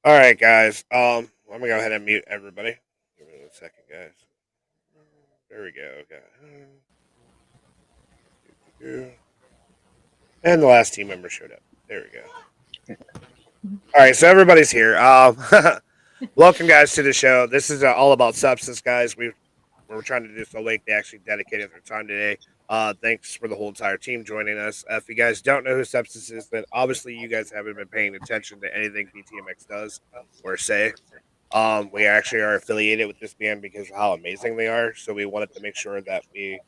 All right, guys. I'm gonna go ahead and mute everybody. Give me a second, guys. There we go. Okay. And the last team member showed up. There we go. All right, so everybody's here. Welcome, guys, to the show. This is all about Sepsis, guys. We're trying to do so late. They actually dedicated their time today. Thanks for the whole entire team joining us. If you guys don't know who Sepsis is, then obviously you guys haven't been paying attention to anything BTMX does or say. We actually are affiliated with this band because of how amazing they are. So we wanted to make sure that we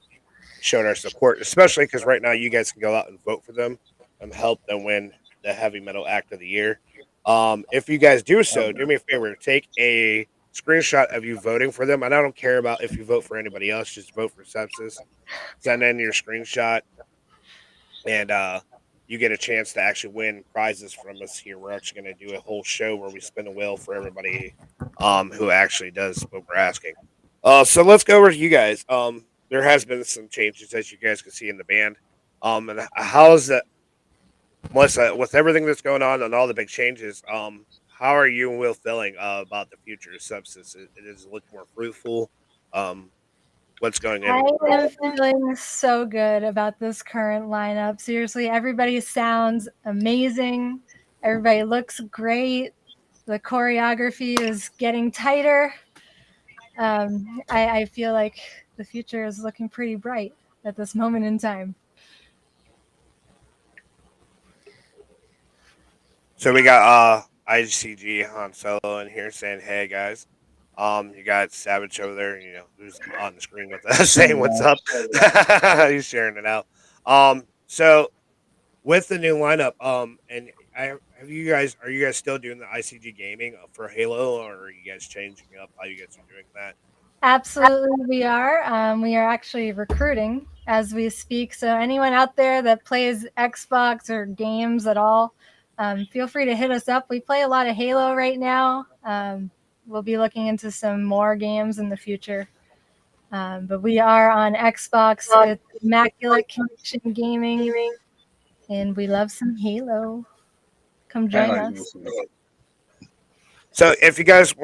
showed our support, especially because right now you guys can go out and vote for them and help them win the heavy metal act of the year. If you guys do so, do me a favor, take a screenshot of you voting for them. And I don't care about if you vote for anybody else, just vote for Sepsis. Send in your screenshot, and you get a chance to actually win prizes from us here. We're actually going to do a whole show where we spin a wheel for everybody who actually does what we're asking. So let's go over to you guys. There has been some changes as you guys can see in the band. And how is that, Melissa, with everything that's going on and all the big changes? How are you and Will feeling about the future of Sepsis? It is looking more fruitful. Um, what's going I in? am feeling so good about this current lineup. Seriously, everybody sounds amazing. Everybody looks great. The choreography is getting tighter. I feel like the future is looking pretty bright at this moment in time. So we got ICG Han Solo in here saying, "Hey guys." You got Savage over there, who's on the screen with us saying what's up. He's sharing it out. So with the new lineup, and I have you guys are you guys still doing the ICG gaming for Halo, or are you guys changing up how you guys are doing that? Absolutely, we are. We are actually recruiting as we speak. So, anyone out there that plays Xbox or games at all, feel free to hit us up. We play a lot of Halo right now. We'll be looking into some more games in the future. But we are on Xbox. It's Immaculate Connection Gaming, and we love some Halo. Come join us. So if you guys,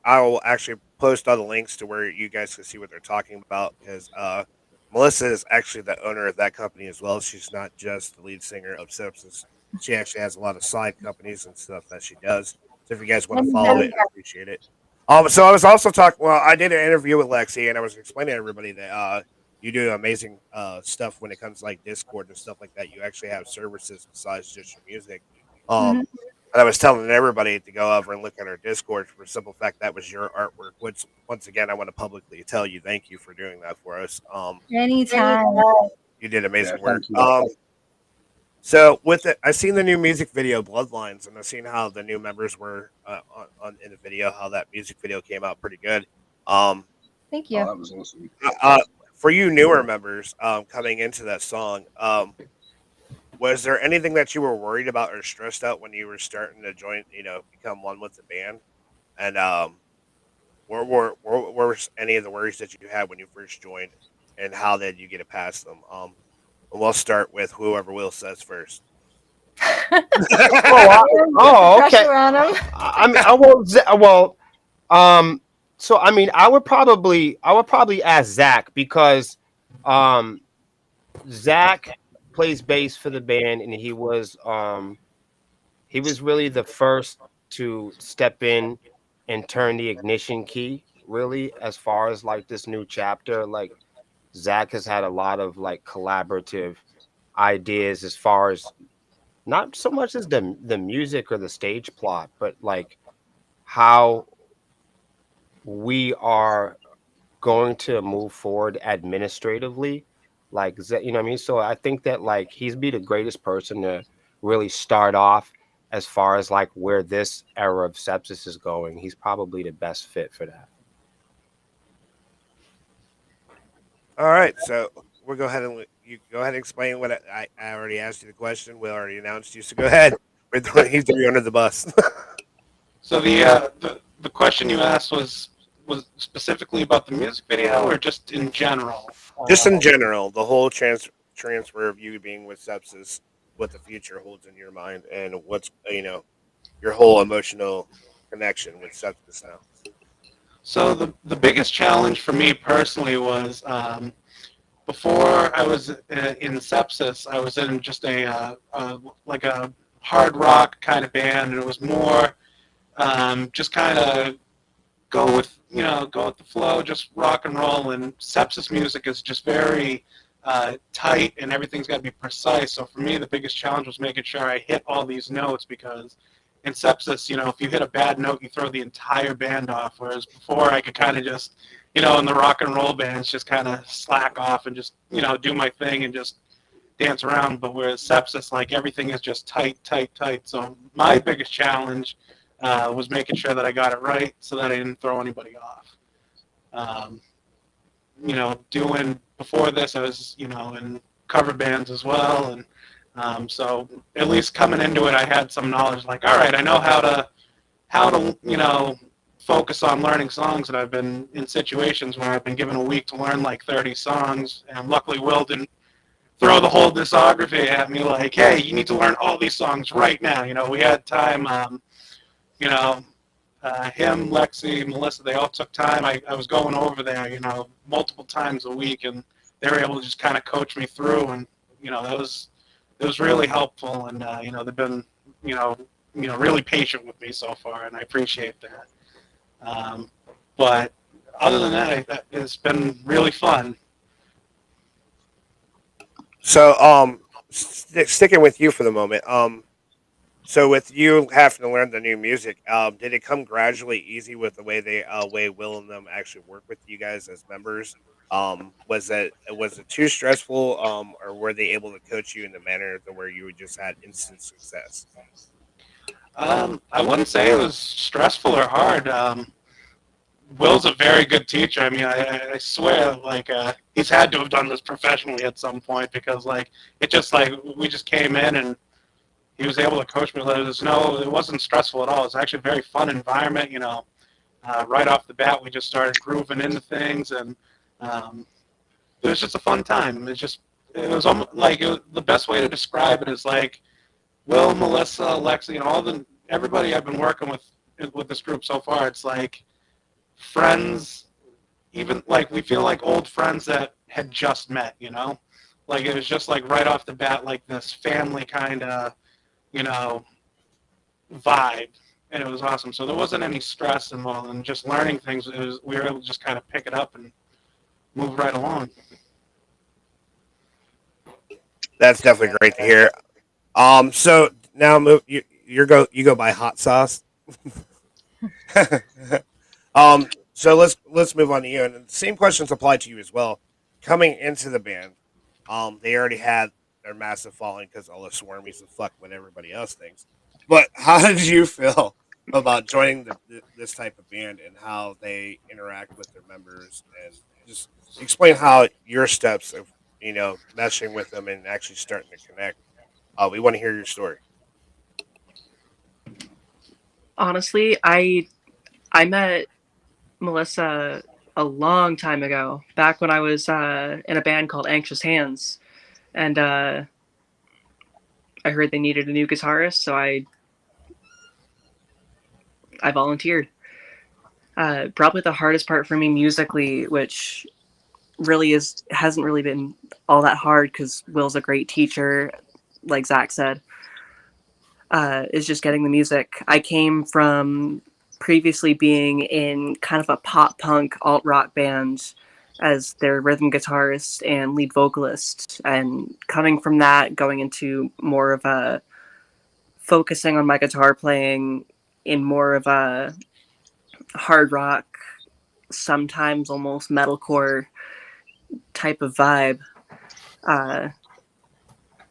I will actually post all the links to where you guys can see what they're talking about because Melissa is actually the owner of that company as well. She's not just the lead singer of Sepsis. She actually has a lot of side companies and stuff that she does. So if you guys want to follow it, I appreciate it. So I was also talking. Well, I did an interview with Lexi, and I was explaining to everybody that you do amazing stuff when it comes to like Discord and stuff like that. You actually have services besides just your music. Mhm. Um, and I was telling everybody to go over and look at our Discord for the simple fact that was your artwork. Which, once again, I want to publicly tell you thank you for doing that for us. Anytime. You did amazing work. So with it, I seen the new music video Bloodlines, and I seen how the new members were on in the video. How that music video came out pretty good. Um, Thank you. uh, for you newer members coming into that song, was there anything that you were worried about or stressed out when you were starting to join? Become one with the band, and were any of the worries that you had when you first joined, and how did you get it past them? And we'll start with whoever Will says first. Oh, okay. Pressure on him. I mean, I won't. Well, um, so I mean, I would probably ask Zach because, um, Zach plays bass for the band, and he was really the first to step in and turn the ignition key. Really, as far as like this new chapter, like Zach has had a lot of like collaborative ideas as far as not so much as the music or the stage plot, but like how we are going to move forward administratively. Like, you know what I mean? So I think that like he's be the greatest person to really start off as far as like where this era of sepsis is going. He's probably the best fit for that. All right, so we'll go ahead and you go ahead and explain what I already asked you the question. Will already announced you, so go ahead. He's throwing you under the bus. So the question you asked was specifically about the music video or just in general? Just in general, the whole transfer of you being with Sepsis, what the future holds in your mind, and what's. your whole emotional connection with Sepsis now? So the biggest challenge for me personally was before I was in Sepsis, I was in just like a hard rock kind of band, and it was more just kind of go with the flow, just rock and roll. And Sepsis music is just very tight, and everything's got to be precise. So for me, the biggest challenge was making sure I hit all these notes, because in Sepsis, if you hit a bad note, you throw the entire band off. Whereas before, I could kind of just, in the rock and roll bands, just kind of slack off and just, do my thing and just dance around. But whereas Sepsis, like, everything is just tight, tight, tight. So my biggest challenge was making sure that I got it right so that I didn't throw anybody off. Doing before this, I was, in cover bands as well, and so at least coming into it, I had some knowledge. Like, all right, I know how to focus on learning songs, and I've been in situations where I've been given a week to learn like 30 songs, and luckily Will didn't throw the whole discography at me like, hey, you need to learn all these songs right now. We had time. Him, Lexi, Melissa, they all took time. I was going over there, multiple times a week, and they were able to just kind of coach me through, and it was really helpful, and they've been really patient with me so far, and I appreciate that. But other than that, it's been really fun. So, sticking with you for the moment, so with you having to learn the new music, did it come gradually easy with the way Will and them actually work with you guys as members? Was it too stressful, or were they able to coach you in the manner to where you just had instant success? I wouldn't say it was stressful or hard. Will's a very good teacher. I mean, I swear, like, he's had to have done this professionally at some point, because, like, it just, like, we just came in and he was able to coach me. It wasn't stressful at all. It was actually a very fun environment, right off the bat, we just started grooving into things, and it was just a fun time. It was almost like the best way to describe it is like Will, Melissa, Lexi, and everybody I've been working with this group so far. It's like friends, even like we feel like old friends that had just met. Like it was just like right off the bat, like this family kind of vibe, and it was awesome. So there wasn't any stress involved, and just learning things. We were able to just kind of pick it up and move right along. That's definitely great to hear. So now you go by Hot Sauce. So let's move on to you, and the same questions apply to you as well. Coming into the band, they already had their massive following because all the swarmies and fuck what everybody else thinks. But how did you feel about joining this type of band and how they interact with their members, and just explain how your steps of meshing with them and actually starting to connect? We want to hear your story. Honestly, I met Melissa a long time ago, back when I was in a band called Anxious Hands, and I heard they needed a new guitarist, so I volunteered. Probably the hardest part for me musically, which really hasn't really been all that hard because Will's a great teacher, like Zach said, is just getting the music. I came from previously being in kind of a pop punk alt rock band as their rhythm guitarist and lead vocalist, and coming from that, going into more of a focusing on my guitar playing in more of a hard rock, sometimes almost metalcore type of vibe,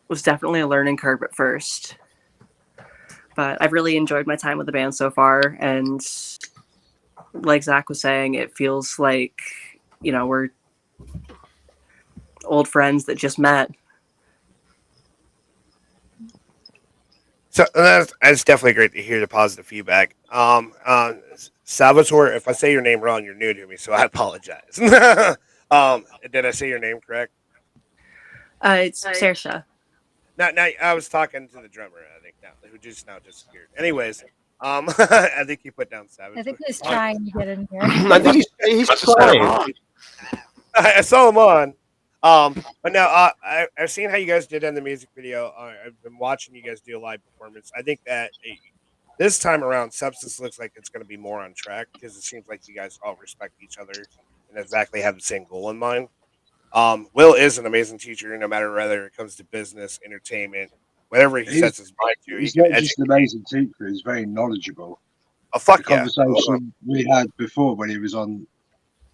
was definitely a learning curve at first. But I've really enjoyed my time with the band so far, and like Zach was saying, it feels like, we're old friends that just met. So that's definitely great to hear the positive feedback. Salvatore, if I say your name wrong, you're new to me, so I apologize. Did I say your name correct? It's Saoirse. Now, I was talking to the drummer, I think, now who just now disappeared. Anyways, I think he put down Savage. I think he's trying to get in here. I think he's Must have said it trying. wrong. I saw him on. But now I've seen how you guys did in the music video. I've been watching you guys do a live performance. I think that this time around, Sepsis looks like it's going to be more on track because it seems like you guys all respect each other and exactly have the same goal in mind. Will is an amazing teacher, no matter whether it comes to business, entertainment, whatever he sets his mind to. He He's can not educate. just an amazing teacher; he's very knowledgeable. Oh fuck The yeah! conversation we had before when he was on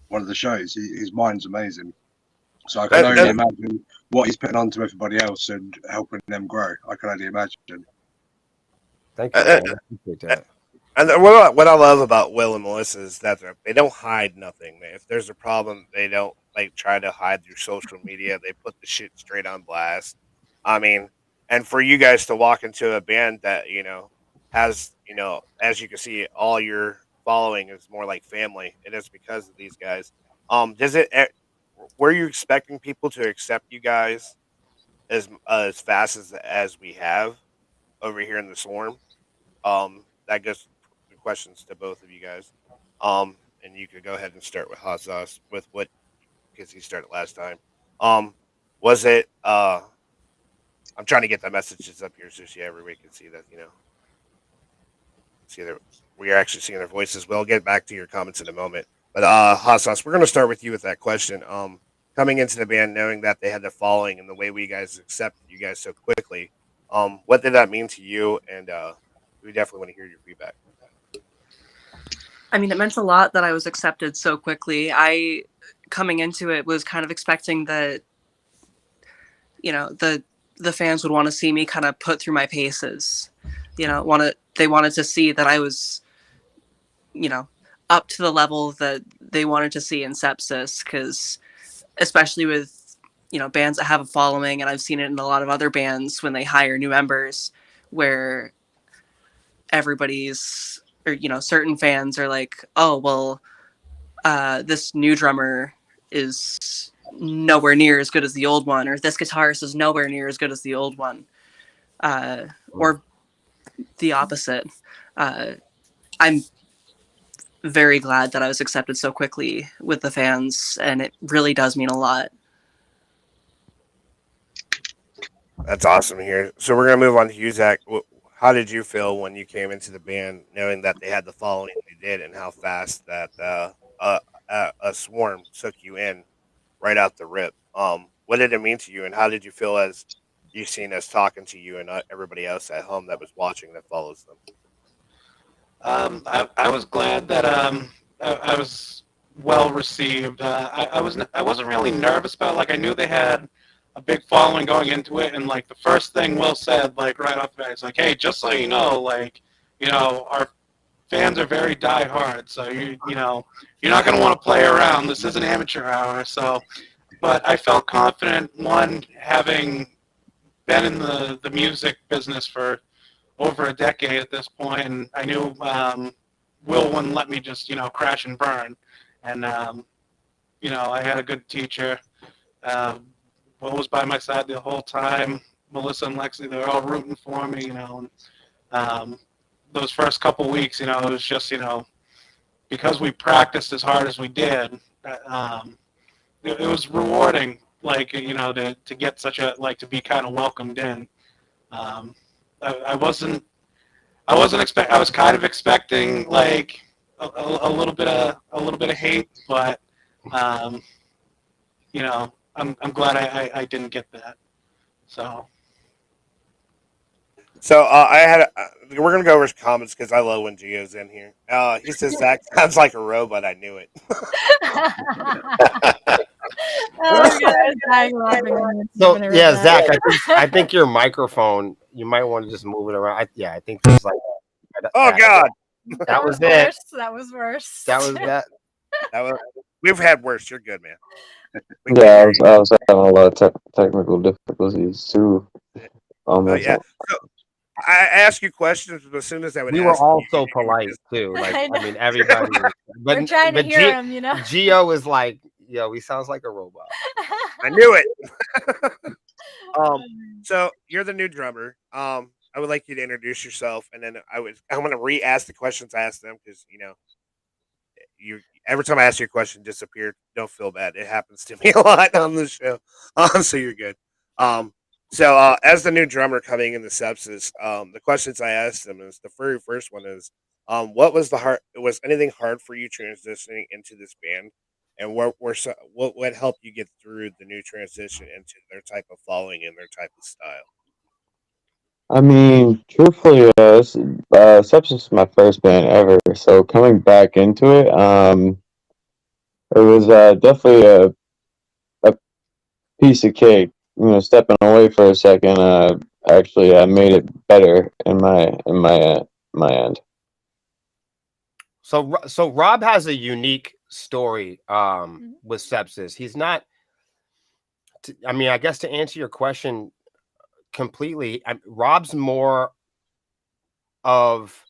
one of the shows, his mind's amazing. So I can only imagine what he's putting on to everybody else and helping them grow. I can only imagine. Thank you. Man. I appreciate that. And what I love about Will and Melissa is that they don't hide nothing. If there's a problem, they don't like try to hide through social media. They put the shit straight on blast. I mean, and for you guys to walk into a band that has as you can see, all your following is more like family. It is because of these guys. Were you expecting people to accept you guys as fast as we have over here in the Swarm? That goes the questions to both of you guys. And you could go ahead and start with Hot Sauce with what because he started last time. Was it? I'm trying to get the messages up here so everybody can see that. See that we are actually seeing their voices. We'll get back to your comments in a moment. But Hot Sauce, we're going to start with you with that question. Coming into the band, knowing that they had the following and the way we guys accepted you guys so quickly, what did that mean to you? And we definitely want to hear your feedback. I mean, it meant a lot that I was accepted so quickly. I, coming into it, was kind of expecting that, the fans would want to see me kind of put through my paces. They wanted to see that I was, up to the level that they wanted to see in Sepsis, because especially with, bands that have a following, and I've seen it in a lot of other bands when they hire new members, where everybody's, or, certain fans are like, oh, well, this new drummer is nowhere near as good as the old one, or this guitarist is nowhere near as good as the old one, or the opposite. I'm very glad that I was accepted so quickly with the fans, and it really does mean a lot. That's awesome to hear. So we're going to move on to you, Zach. How did you feel when you came into the band, knowing that they had the following they did, and how fast that a Swarm took you in right out the rip? What did it mean to you, and how did you feel as you seen us talking to you and everybody else at home that was watching that follows them? I was glad that I was well received. I wasn't really nervous about it. Like, I knew they had a big following going into it, and like the first thing Will said, like right off the bat, it's like, hey, just so you know, like, our fans are very diehard, so you're not gonna want to play around. This is an amateur hour, so. But I felt confident, one, having been in the music business for over a decade at this point, and I knew Will wouldn't let me just crash and burn, and I had a good teacher. Will was by my side the whole time. Melissa and Lexi, they were all rooting for me, and those first couple weeks, it was just because we practiced as hard as we did. It was rewarding, like to get such a to be kind of welcomed in. I wasn't expect. I was kind of expecting like a little bit of hate, but I'm glad I didn't get that. So I had we're gonna go over his comments because I love when Gio's in here. He says Zach sounds like a robot. I knew it. So yeah, Zach, I think your microphone, you might want to just move it around. I think there's like. Oh God, that was it. That was worse. That was that. We've had worse. You're good, man. Yeah, I was having a lot of technical difficulties too. Yeah. So, I ask you questions, but as soon as I would, we were all so polite too. Like I mean, everybody. We're trying to hear him, Gio is like, yo, he sounds like a robot. I knew it. So you're the new drummer. I would like you to introduce yourself, and then I'm going to re-ask the questions I asked them because you every time I ask you a question, disappeared. Don't feel bad. It happens to me a lot on the show. So you're good. Um, as the new drummer coming in the Sepsis, the questions I asked them is the very first one is, what was the hard? Was anything hard for you transitioning into this band, and what helped you get through the new transition into their type of following and their type of style? I mean, truthfully, Sepsis is my first band ever, so coming back into it, it was definitely a piece of cake. Stepping away for a second, actually, made it better in my end. So Rob has a unique story with Sepsis. He's not. I mean, I guess to answer your question completely, Rob's more of.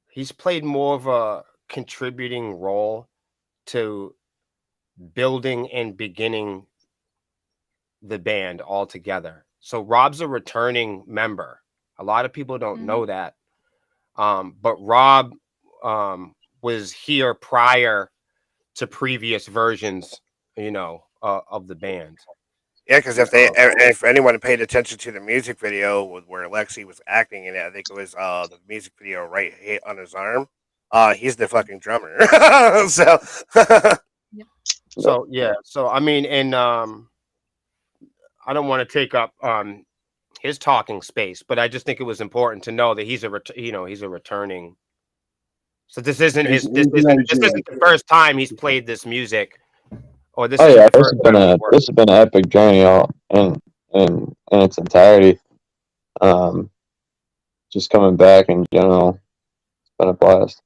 He's played more of a contributing role to building and beginning the band altogether. So Rob's a returning member. A lot of people don't know that. But Rob was here prior to previous versions, of the band. Yeah, because if anyone paid attention to the music video where Lexi was acting in it, I think it was the music video right hit on his arm. He's the fucking drummer. So So yeah, so I mean, and I don't want to take up his talking space, but I just think it was important to know that he's a returning. So this isn't this isn't the first time he's played this music, or this. Oh is yeah, the first time this has been an epic journey all in its entirety. Just coming back in general, it's been a blast.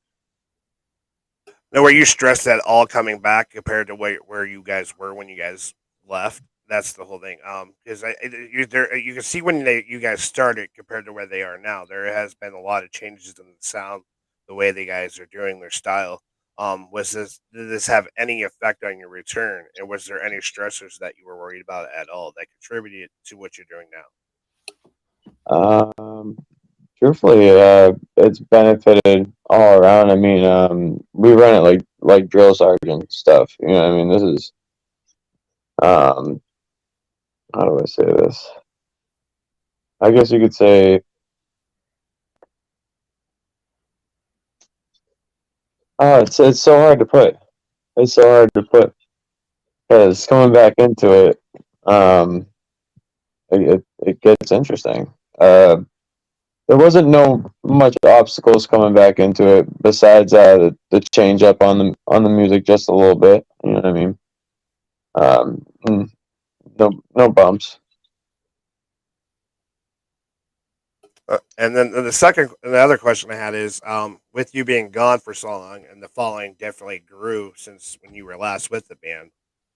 now, were you stressed at all coming back compared to where you guys were when you guys left? That's the whole thing. Because you can see when you guys started compared to where they are now. There has been a lot of changes in the sound, the way the guys are doing their style. Did this have any effect on your return, and was there any stressors that you were worried about at all that contributed to what you're doing now? Truthfully, it's benefited all around. I mean, we run it like drill sergeant stuff. I mean, this is how do I say this? I guess you could say it's so hard to put. It's so hard to put because coming back into it, it gets interesting. There wasn't no much obstacles coming back into it besides the change up on the music just a little bit. You know what I mean? No bumps. And then the other question I had is, with you being gone for so long, and the following definitely grew since when you were last with the band.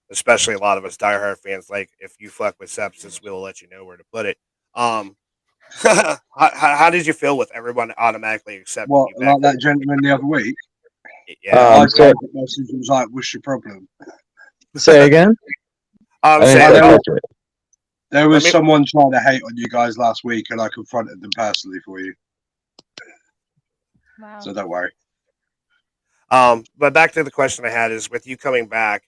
Especially a lot of us diehard fans, like if you fuck with Sepsis, we'll let you know where to put it. How did you feel with everyone automatically accepting What, you back? like that gentleman the other week? Yeah. I said the message was like, "What's your problem?" Say again. There was someone trying to hate on you guys last week, and I confronted them personally for you. Wow. So don't worry. But back to the question I had is, with you coming back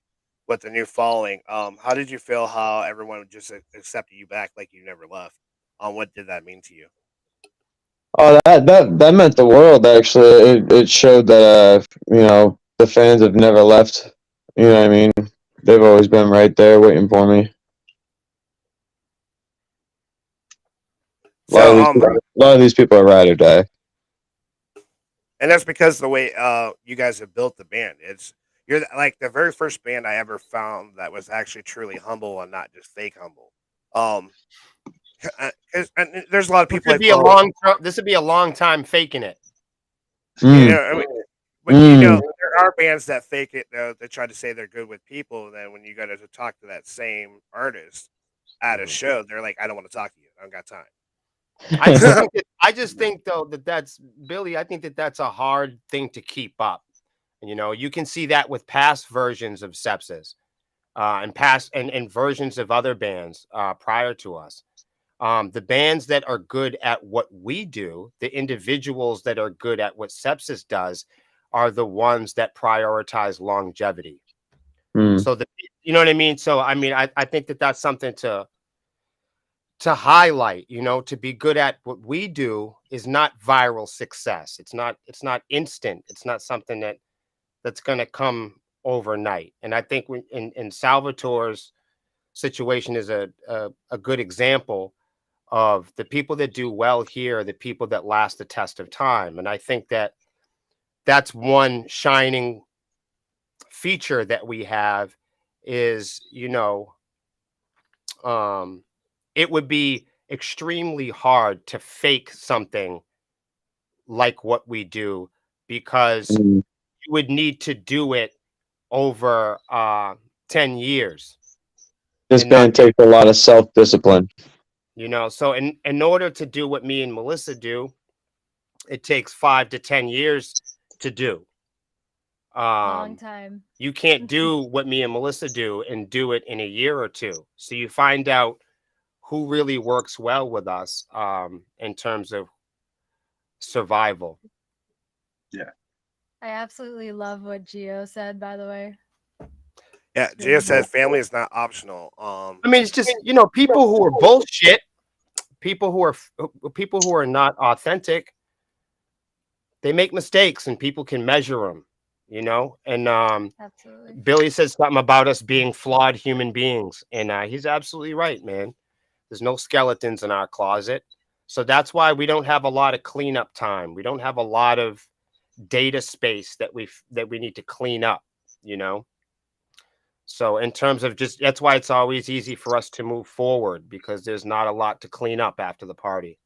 with the new following, how did you feel how everyone just accepted you back like you never left? What did that mean to you? Oh, that meant the world. Actually, it showed that the fans have never left. You know what I mean? They've always been right there waiting for me. A lot of these people are ride or die. And that's because the way you guys have built the band. You're like the very first band I ever found that was actually truly humble and not just fake humble. And there's a lot of people. This would be a long time faking it. But there are bands that fake it though. They try to say they're good with people, and then when you go to talk to that same artist at a show, they're like, "I don't want to talk to you. I don't got time." I just think though that's Billy. I think that's a hard thing to keep up. You can see that with past versions of Sepsis, and past and versions of other bands prior to us. The bands that are good at what we do, the individuals that are good at what Sepsis does, are the ones that prioritize longevity. So you know what I mean? So I mean, I think that that's something to highlight. You know, to be good at what we do is not viral success. It's not instant. It's not something that's going to come overnight. And I think in Salvatore's situation is a good example of the people that do well here are the people that last the test of time. And I think that that's one shining feature that we have is, you know, it would be extremely hard to fake something like what we do, because you would need to do it over 10 years. This band takes a lot of self-discipline. You know, so in order to do what me and Melissa do, it takes 5 to 10 years to do. Long time. You can't do what me and Melissa do and do it in a year or two. So you find out who really works well with us in terms of survival. Yeah. I absolutely love what Gio said, by the way. Yeah, Gio said family is not optional. I mean, it's just, you know, people who are bullshit, people who are not authentic, they make mistakes and people can measure them, you know. And Absolutely. Billy said something about us being flawed human beings, and he's absolutely right, man. There's no skeletons in our closet. So that's why we don't have a lot of cleanup time. We don't have a lot of data space that we need to clean up, you know. So in terms of just, that's why it's always easy for us to move forward, because there's not a lot to clean up after the party.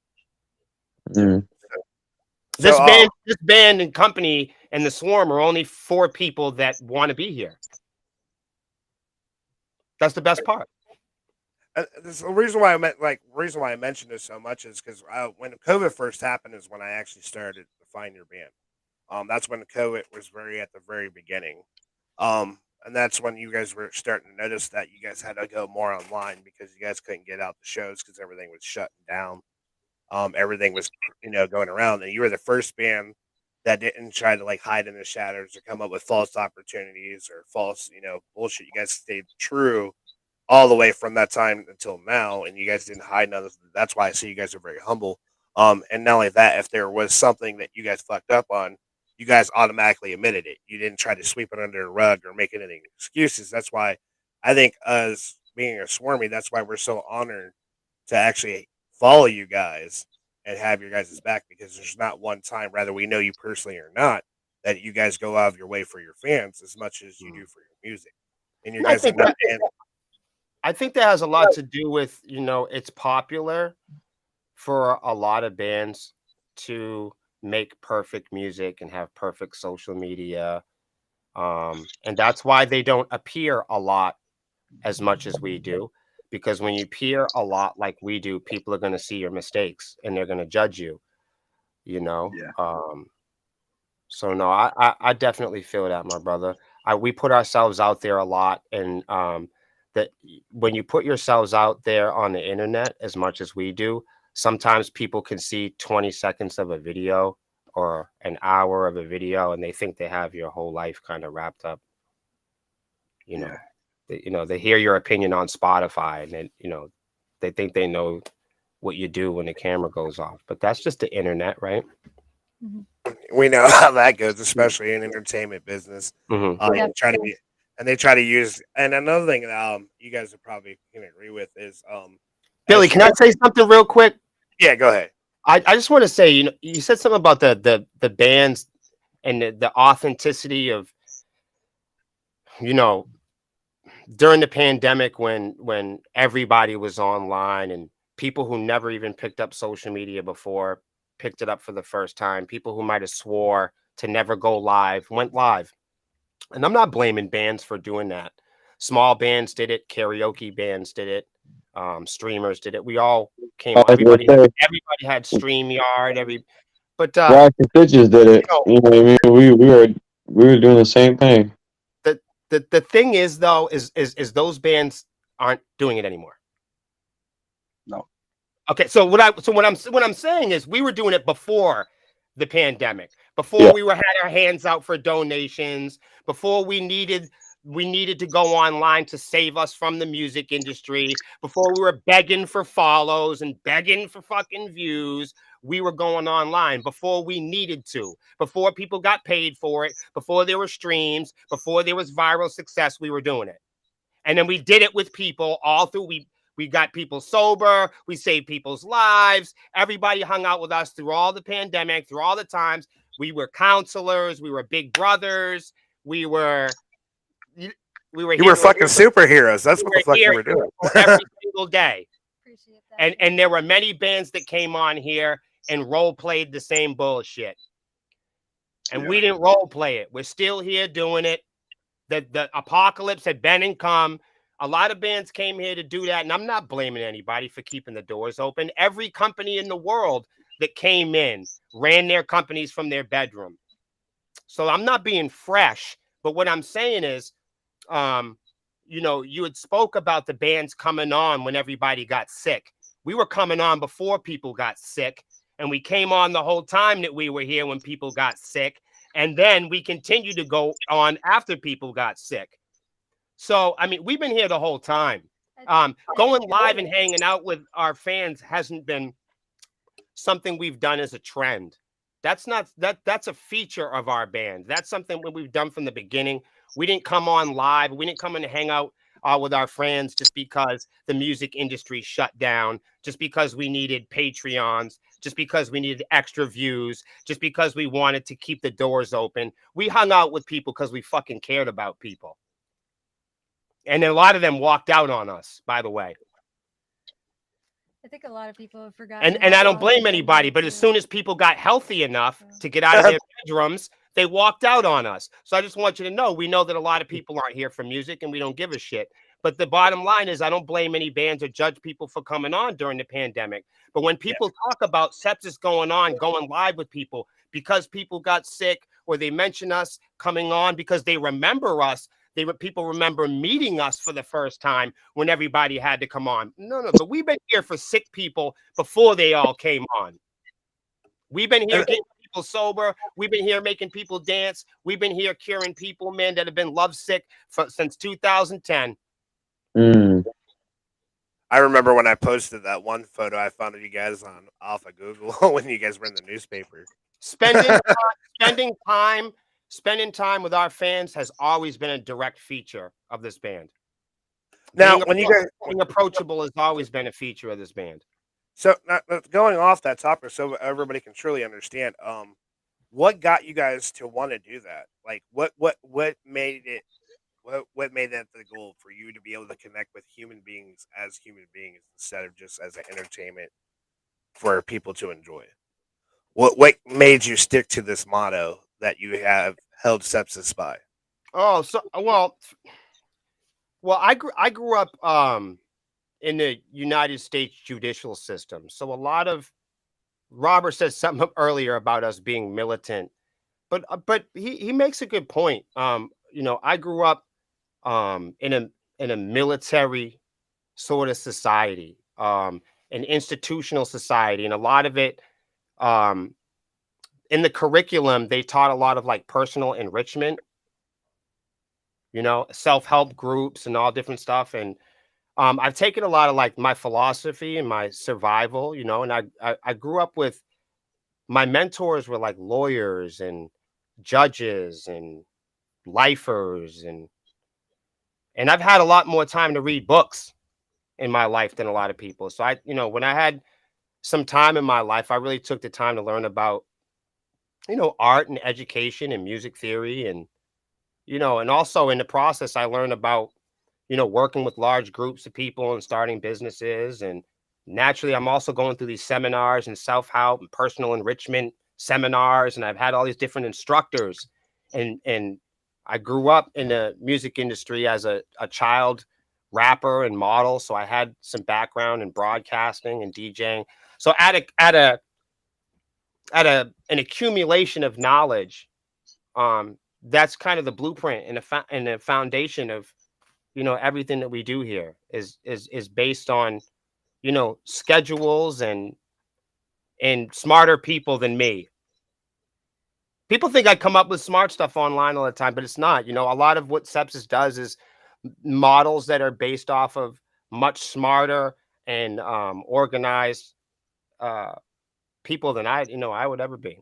This band and company and the Swarm are only 4 people that want to be here. That's the best part. The reason why I mentioned this so much is because when COVID first happened is when I actually started to find your band. That's when COVID was at the very beginning. And that's when you guys were starting to notice that you guys had to go more online because you guys couldn't get out the shows because everything was shutting down. Everything was, you know, going around, and you were the first band that didn't try to like hide in the shadows or come up with false opportunities or false, you know, bullshit. You guys stayed true all the way from that time until now, and you guys didn't hide none of this. That's why I see you guys are very humble. And not only that, if there was something that you guys fucked up on, you guys automatically admitted it. You didn't try to sweep it under the rug or make any excuses. That's why I think us being a Swarmy, that's why we're so honored to actually follow you guys and have your guys' back, because there's not one time, whether we know you personally or not, that you guys go out of your way for your fans as much as you do for your music. And you guys are not. I think that has a lot to do with, you know, it's popular for a lot of bands to make perfect music and have perfect social media. And that's why they don't appear a lot as much as we do, because when you appear a lot like we do, people are going to see your mistakes and they're going to judge you, you know? Yeah. So no, I definitely feel that, my brother. We put ourselves out there a lot, and that when you put yourselves out there on the internet as much as we do, sometimes people can see 20 seconds of a video or an hour of a video, and they think they have your whole life kind of wrapped up. You know, they hear your opinion on Spotify, and then, you know, they think they know what you do when the camera goes off. But that's just the internet, right? We know how that goes, especially in entertainment business. They try to use. And another thing you guys would probably can agree with is Billy, can I say something real quick? Yeah, go ahead. I just want to say, you know, you said something about the bands and the authenticity of, you know, during the pandemic when everybody was online and people who never even picked up social media before picked it up for the first time, people who might have swore to never go live went live. And I'm not blaming bands for doing that. Small bands did it, karaoke bands did it, streamers did it. We all came. Everybody had StreamYard. But Rock and Stitches did it. You know what I mean? We were doing the same thing. The thing is, though, is those bands aren't doing it anymore. No. Okay, so what I'm saying is we were doing it before the pandemic, before we had our hands out for donations, before we needed to go online to save us from the music industry, before we were begging for follows and begging for fucking views. We were going online before we needed to, before people got paid for it, before there were streams, before there was viral success. We were doing it. And then we did it with people all through. We got people sober. We saved people's lives. Everybody hung out with us through all the pandemic, through all the times. We were counselors. We were big brothers. We were You were fucking superheroes. That's what the fuck you were doing. Every single day. Appreciate that. And there were many bands that came on here and role played the same bullshit. And we didn't role play it. We're still here doing it. The apocalypse had been and come. A lot of bands came here to do that, and I'm not blaming anybody for keeping the doors open. Every company in the world that came in ran their companies from their bedroom. So I'm not being fresh, but what I'm saying is, you know, you had spoke about the bands coming on when everybody got sick. We were coming on before people got sick, and we came on the whole time that we were here when people got sick. And then we continued to go on after people got sick. So, I mean, we've been here the whole time. Going live and hanging out with our fans hasn't been something we've done as a trend. That's a feature of our band. That's something that we've done from the beginning. We didn't come on live. We didn't come in to hang out with our friends just because the music industry shut down, just because we needed Patreons, just because we needed extra views, just because we wanted to keep the doors open. We hung out with people because we fucking cared about people. And then a lot of them walked out on us, by the way. I think a lot of people have forgotten. And I don't blame anybody, but as soon as people got healthy enough to get out of their bedrooms, they walked out on us. So I just want you to know, we know that a lot of people aren't here for music and we don't give a shit. But the bottom line is I don't blame any bands or judge people for coming on during the pandemic. But when people talk about Sepsis going live with people because people got sick, or they mention us coming on because they remember us, people remember meeting us for the first time when everybody had to come on. No, but we've been here for sick people before they all came on. We've been here getting people sober. We've been here making people dance. We've been here curing people, man, that have been lovesick since 2010. I remember when I posted that one photo I found of you guys off of Google when you guys were in the newspaper. Spending time with our fans has always been a direct feature of this band. Now, being approachable has always been a feature of this band. So, going off that topic, so everybody can truly understand, what got you guys to want to do that? Like, what made it? What made that the goal for you to be able to connect with human beings as human beings instead of just as an entertainment for people to enjoy? What made you stick to this motto that you have held Sepsis by? Oh, so well, I grew up in the United States judicial system, so a lot of Robert said something earlier about us being militant, but he makes a good point. You know, I grew up in a military sort of society, an institutional society, and a lot of it. In the curriculum, they taught a lot of like personal enrichment, you know, self-help groups and all different stuff. And I've taken a lot of like my philosophy and my survival, you know, and I grew up with my mentors were like lawyers and judges and lifers. And I've had a lot more time to read books in my life than a lot of people. So when I had some time in my life, I really took the time to learn about, art and education and music theory. And, and also in the process, I learned about, working with large groups of people and starting businesses. And naturally, I'm also going through these seminars and self-help and personal enrichment seminars. And I've had all these different instructors. And I grew up in the music industry as a child rapper and model. So I had some background in broadcasting and DJing. So at an accumulation of knowledge, that's kind of the blueprint and the foundation of, everything that we do here is based on, you know, schedules and smarter people than me. People think I come up with smart stuff online all the time, but it's not. You know, a lot of what Sepsis does is models that are based off of much smarter and organized people than I would ever be.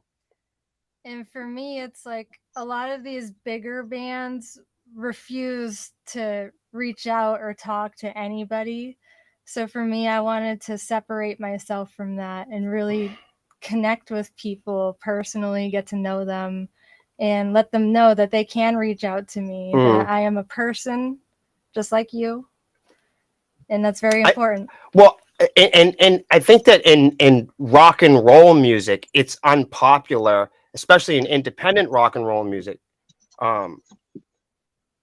And for me, it's like a lot of these bigger bands refuse to reach out or talk to anybody. So for me, I wanted to separate myself from that and really connect with people personally, get to know them, and let them know that they can reach out to me, that I am a person just like you. And that's very important. Well, and I think that in rock and roll music, it's unpopular, especially in independent rock and roll music.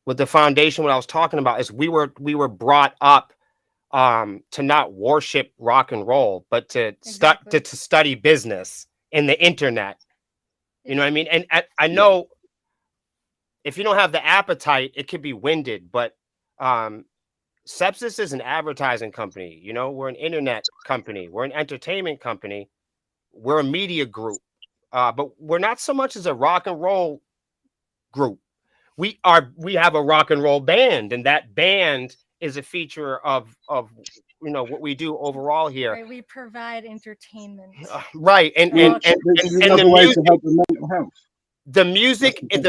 With the foundation, what I was talking about is we were brought up to not worship rock and roll, but to study business and the internet. You know what I mean? And I know if you don't have the appetite, it could be winded, but Sepsis is an advertising company. You know, we're an internet company. We're an entertainment company. We're a media group. But we're not so much as a rock and roll group. We have a rock and roll band, and that band is a feature of you know what we do overall here. Right, we provide entertainment. Right, and the music, to help with mental health. The music and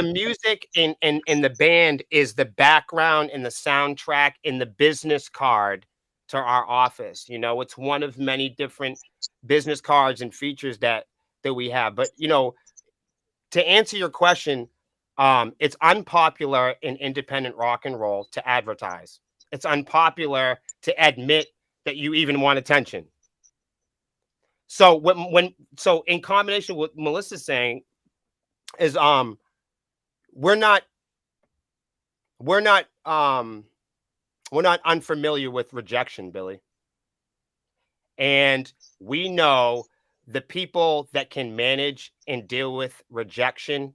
the band is the background and the soundtrack and the business card to our office. You know, it's one of many different business cards and features that we have. But you know, to answer your question, it's unpopular in independent rock and roll to advertise. It's unpopular to admit that you even want attention. So so in combination with what Melissa's saying is we're not unfamiliar with rejection, Billy. And we know the people that can manage and deal with rejection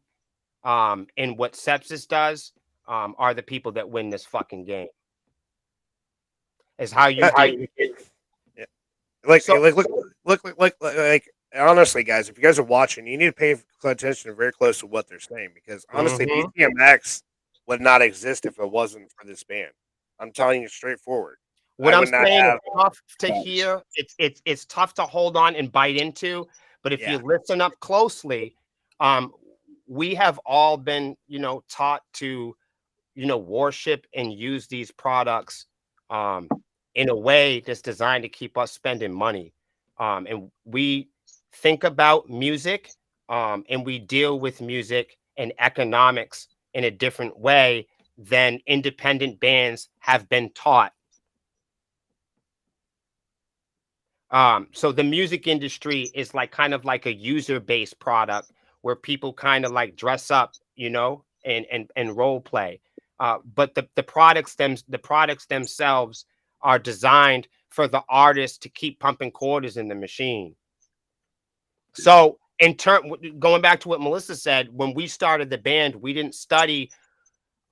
and what Sepsis does are the people that win this fucking game. Is how you like honestly, guys, if you guys are watching, you need to pay attention very close to what they're saying, because honestly, BTMX would not exist if it wasn't for this band. I'm telling you straightforward. What I'm saying is tough to hear. It's tough to hold on and bite into. But if you listen up closely, we have all been, you know, taught to, you know, worship and use these products in a way that's designed to keep us spending money. And we think about music and we deal with music and economics in a different way than independent bands have been taught. So the music industry is like kind of like a user-based product where people kind of like dress up, you know, and role play. But the products themselves are designed for the artist to keep pumping quarters in the machine. So going back to what Melissa said, when we started the band, we didn't study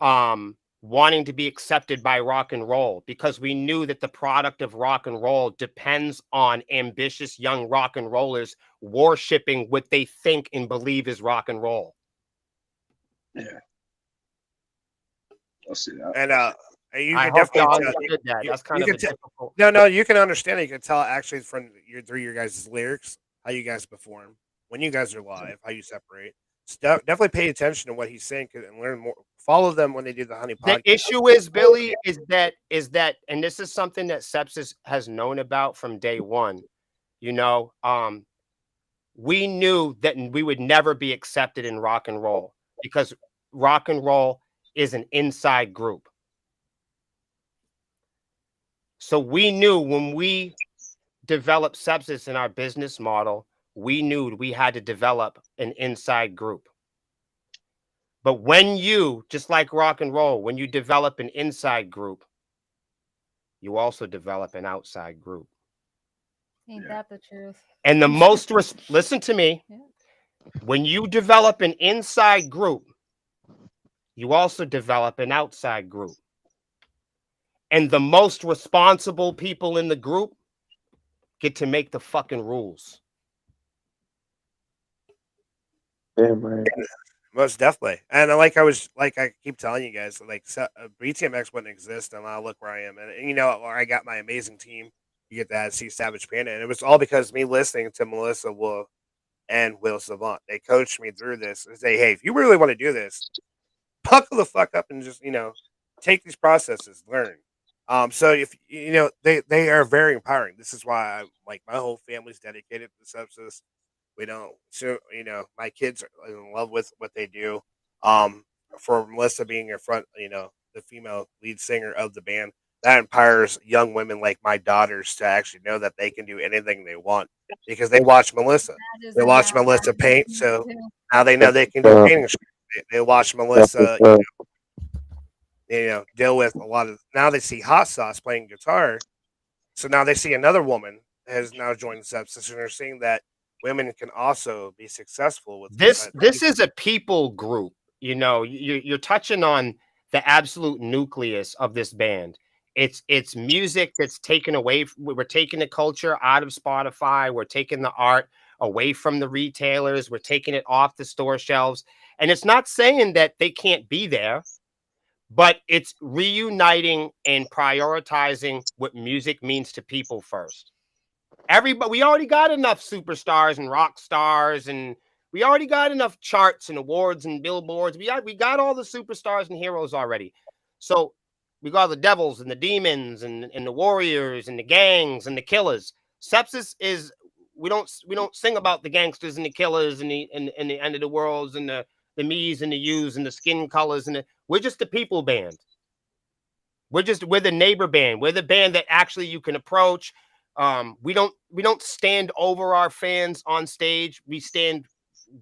wanting to be accepted by rock and roll, because we knew that the product of rock and roll depends on ambitious young rock and rollers worshiping what they think and believe is rock and roll. Yeah, I'll see that. And you I can hope definitely y'all understood that. That's kind of difficult. No, you can understand it. You can tell actually from through your guys' lyrics how you guys perform when you guys are live, how you separate. So definitely pay attention to what he's saying and learn more. Follow them when they do the Honey podcast. The issue is, Billy, is that, and this is something that Sepsis has known about from day one. You know, we knew that we would never be accepted in rock and roll because rock and roll is an inside group. So we knew when we developed Sepsis in our business model, we knew we had to develop an inside group. But when you, just like rock and roll, when you develop an inside group, you also develop an outside group. Ain't that the truth? And the most, listen to me, when you develop an inside group, you also develop an outside group. And the most responsible people in the group get to make the fucking rules. Damn right. Most definitely. And like I keep telling you guys, like BTMX wouldn't exist, and I look where I am, and you know, where I got my amazing team. You get that see Savage Panda, and it was all because of me listening to Melissa Wolf and Will Savant. They coached me through this and say, hey, if you really want to do this, buckle the fuck up and just, you know, take these processes, learn. So if you know, they are very empowering. This is why I like my whole family's dedicated to Sepsis. We don't, so you know, my kids are in love with what they do. Um, for Melissa being in front, you know, the female lead singer of the band, that empowers young women like my daughters to actually know that they can do anything they want because they watch Melissa. That is They a watch valid Melissa paint, argument, so too. now they know they can do painting. They watch Melissa, you know, deal with a lot of. Now they see Hot Sauce playing guitar, so now they see another woman has now joined Sepsis, and they're seeing that women can also be successful with This is a people group. You know, you're touching on the absolute nucleus of this band. It's music that's taken away. We're taking the culture out of Spotify. We're taking the art away from the retailers. We're taking it off the store shelves. And it's not saying that they can't be there, but it's reuniting and prioritizing what music means to people first. Everybody, we already got enough superstars and rock stars, and we already got enough charts and awards and billboards. We got all the superstars and heroes already. So we got the devils and the demons and the warriors and the gangs and the killers. Sepsis is we don't sing about the gangsters and the killers and the end of the worlds and the me's and the you's and the skin colors we're just the people band. We're the neighbor band. We're the band that actually you can approach. We don't stand over our fans on stage. We stand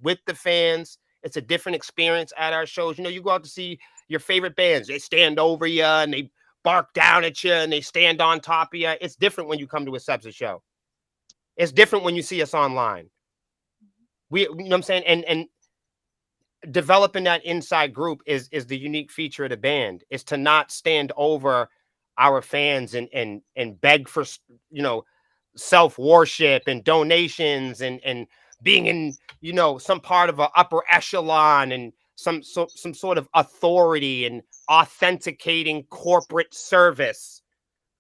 with the fans. It's a different experience at our shows. You know, you go out to see your favorite bands. They stand over you and they bark down at you and they stand on top of you. It's different when you come to a Sepsis show. It's different when you see us online. You know what I'm saying? And developing that inside group is the unique feature of the band, is to not stand over our fans and beg for, you know, self-worship and donations and being in, you know, some part of an upper echelon and some sort of authority and authenticating corporate service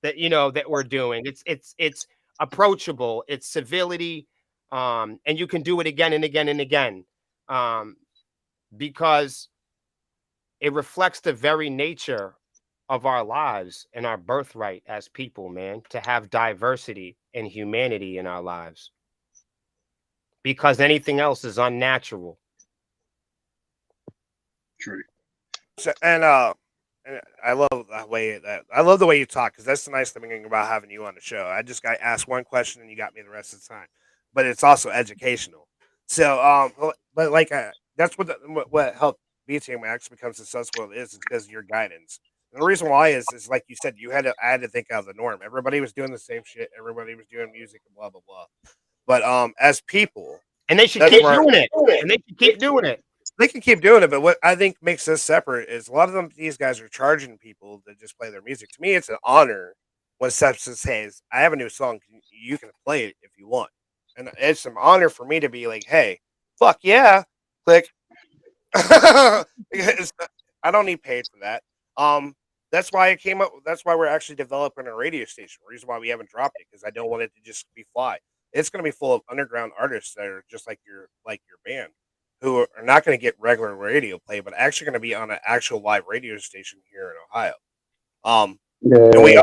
that, you know, that we're doing. It's approachable, it's civility, and you can do it again and again and again. Because it reflects the very nature of our lives and our birthright as people, man, to have diversity and humanity in our lives. Because anything else is unnatural. True. So, and I love the way you talk, because that's the nice thing about having you on the show. I just got asked one question and you got me the rest of the time, but it's also educational. So but like that's what helped BTMX become successful is because of your guidance. And the reason why is like you said, I had to think out of the norm. Everybody was doing the same shit. Everybody was doing music and blah blah blah. But as people, and they should that's keep where- doing it. And they should keep doing it. they can keep doing it, but what I think makes us separate is a lot of these guys are charging people to just play their music. To me, it's an honor when Sepsis says, "I have a new song. You can play it if you want," and it's an honor for me to be like, "Hey, fuck yeah, click." Because I don't need paid for that. That's why it came up. That's why we're actually developing a radio station. The reason why we haven't dropped it, because I don't want it to just be fly. It's going to be full of underground artists that are just like your band, who are not going to get regular radio play, but actually going to be on an actual live radio station here in Ohio. Yeah.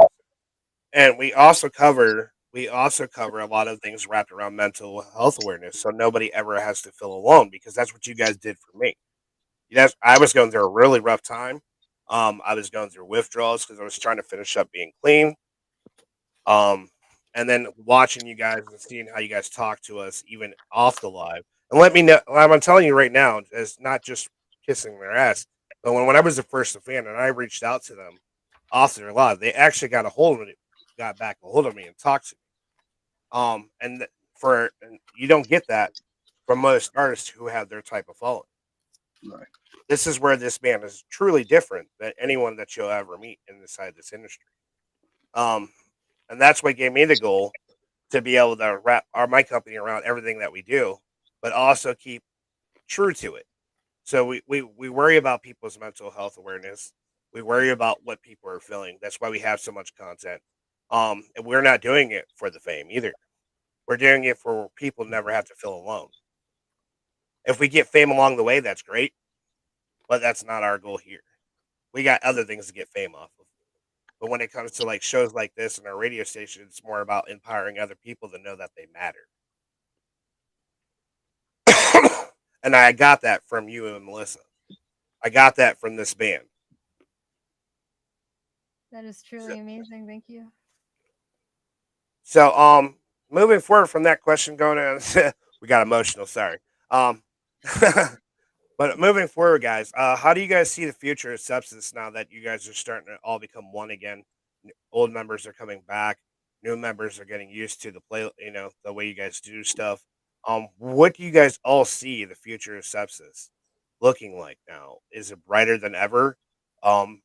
And we also cover a lot of things wrapped around mental health awareness, so nobody ever has to feel alone, because that's what you guys did for me. Yes, I was going through a really rough time. I was going through withdrawals because I was trying to finish up being clean. And then watching you guys and seeing how you guys talk to us even off the live. And let me know, I'm telling you right now, it's not just kissing their ass, but when I was the first fan and I reached out to them off their live, they actually got back a hold of me and talked to me. And you don't get that from most artists who have their type of following. Right. This is where this band is truly different than anyone that you'll ever meet inside this industry. And that's what gave me the goal to be able to wrap my company around everything that we do, but also keep true to it. So we worry about people's mental health awareness. We worry about what people are feeling. That's why we have so much content. And we're not doing it for the fame either. We're doing it for people to never have to feel alone. If we get fame along the way, that's great, but that's not our goal here. We got other things to get fame off of. But when it comes to like shows like this and our radio station, it's more about empowering other people to know that they matter. And I got that from you and Melissa. I got that from this band. That is truly amazing. Thank you. So, moving forward from that question, going on, we got emotional. Sorry. But moving forward, guys, how do you guys see the future of Sepsis now that you guys are starting to all become one again? Old members are coming back. New members are getting used to the play, the way you guys do stuff. What do you guys all see the future of Sepsis looking like now? Is it brighter than ever? Um,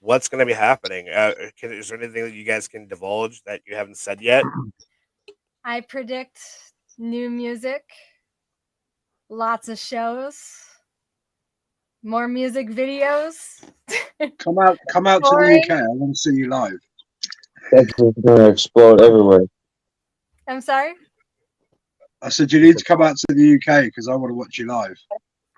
what's going to be happening? Is there anything that you guys can divulge that you haven't said yet? I predict new music, lots of shows, more music videos. Come out to the UK. I want to see you live. That's just gonna explode everywhere. I'm sorry? I said you need to come out to the UK because I want to watch you live.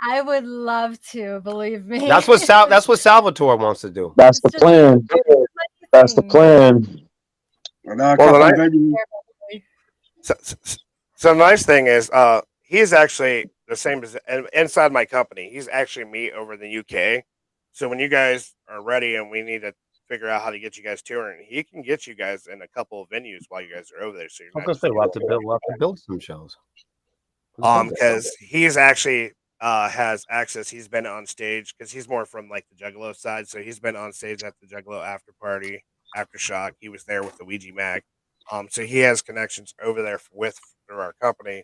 I would love to, believe me. That's what Salvatore wants to do. That's the plan. That's the plan. So the nice thing is, he's actually the same as inside my company. He's actually me over in the UK. So when you guys are ready and we need to figure out how to get you guys touring, he can get you guys in a couple of venues while you guys are over there. So you're I was gonna say we'll have to build some shows. Because he's actually has access. He's been on stage because he's more from like the Juggalo side. So he's been on stage at the Juggalo after party, Aftershock. He was there with the Ouija Mag. So he has connections over there through our company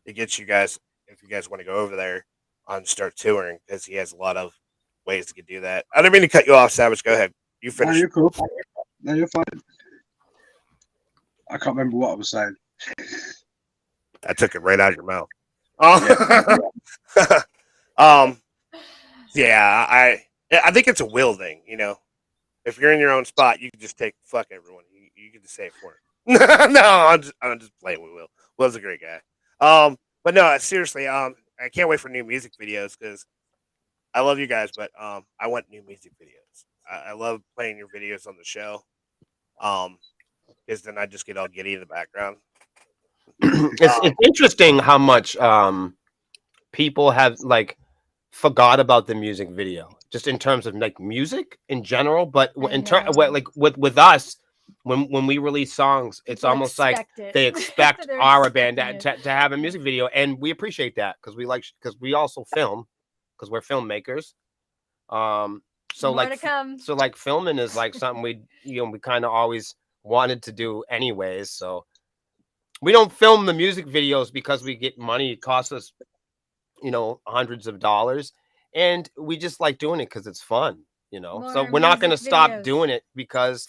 to get you guys if you guys want to go over there and start touring because he has a lot of ways to do that. I didn't mean to cut you off, Savage. Go ahead. You finish. No, you're cool. No, you're fine. I can't remember what I was saying. I took it right out of your mouth. Yeah, I think it's a will thing. If you're in your own spot, you can just take fuck everyone. You can just say it for him. No, I'm just playing with Will. Will's a great guy. But no, seriously, I can't wait for new music videos because I love you guys, but I want new music videos. I love playing your videos on the show. Because then I just get all giddy in the background. It's interesting how much people have like forgot about the music video, just in terms of like music in general. But in terms like with us, when we release songs, it's People almost like they expect our band to have a music video, and we appreciate that because we also film because we're filmmakers. So More to come. so like filming is like something we kind of always wanted to do anyways. So we don't film the music videos because we get money. It costs us, hundreds of dollars, and we just like doing it because it's fun. So we're not going to stop doing it because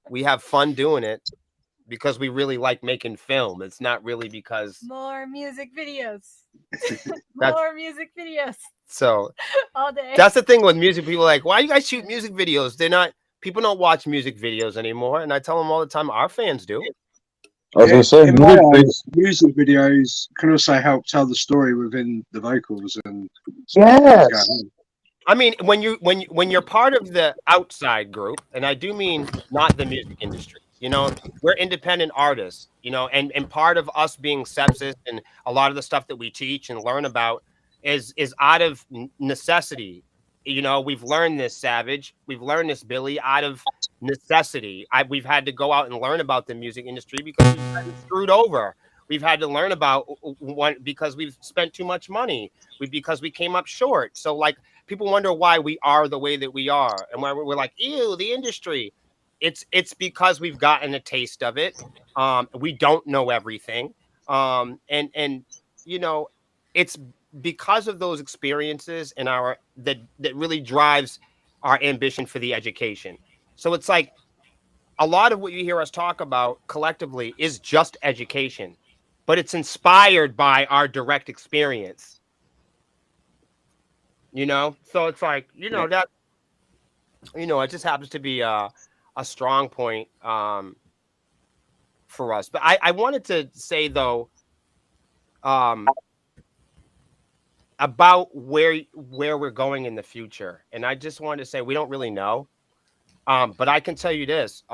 we have fun doing it because we really like making film. It's not really because more music videos. More music videos. So all day. That's the thing with music. People are like, why you guys shoot music videos? People don't watch music videos anymore. And I tell them all the time, our fans do. I was gonna say, in my eyes, music videos can also help tell the story within the vocals and yes. I mean, when you're part of the outside group, and I do mean not the music industry, we're independent artists, and part of us being Sepsis and a lot of the stuff that we teach and learn about is out of necessity. We've learned this, Savage. We've learned this, Billy, out of necessity. We've had to go out and learn about the music industry because we've been screwed over. We've had to learn about one because we've spent too much money. Because we came up short. So like people wonder why we are the way that we are, and why we're like, ew, the industry. It's because we've gotten a taste of it. We don't know everything. And it's because of those experiences and that really drives our ambition for the education. So it's like a lot of what you hear us talk about collectively is just education, but it's inspired by our direct experience. You know, so it's like, you know, that, you know, it just happens to be a strong point for us. But I wanted to say though, about where we're going in the future, and I just wanted to say we don't really know, but I can tell you this: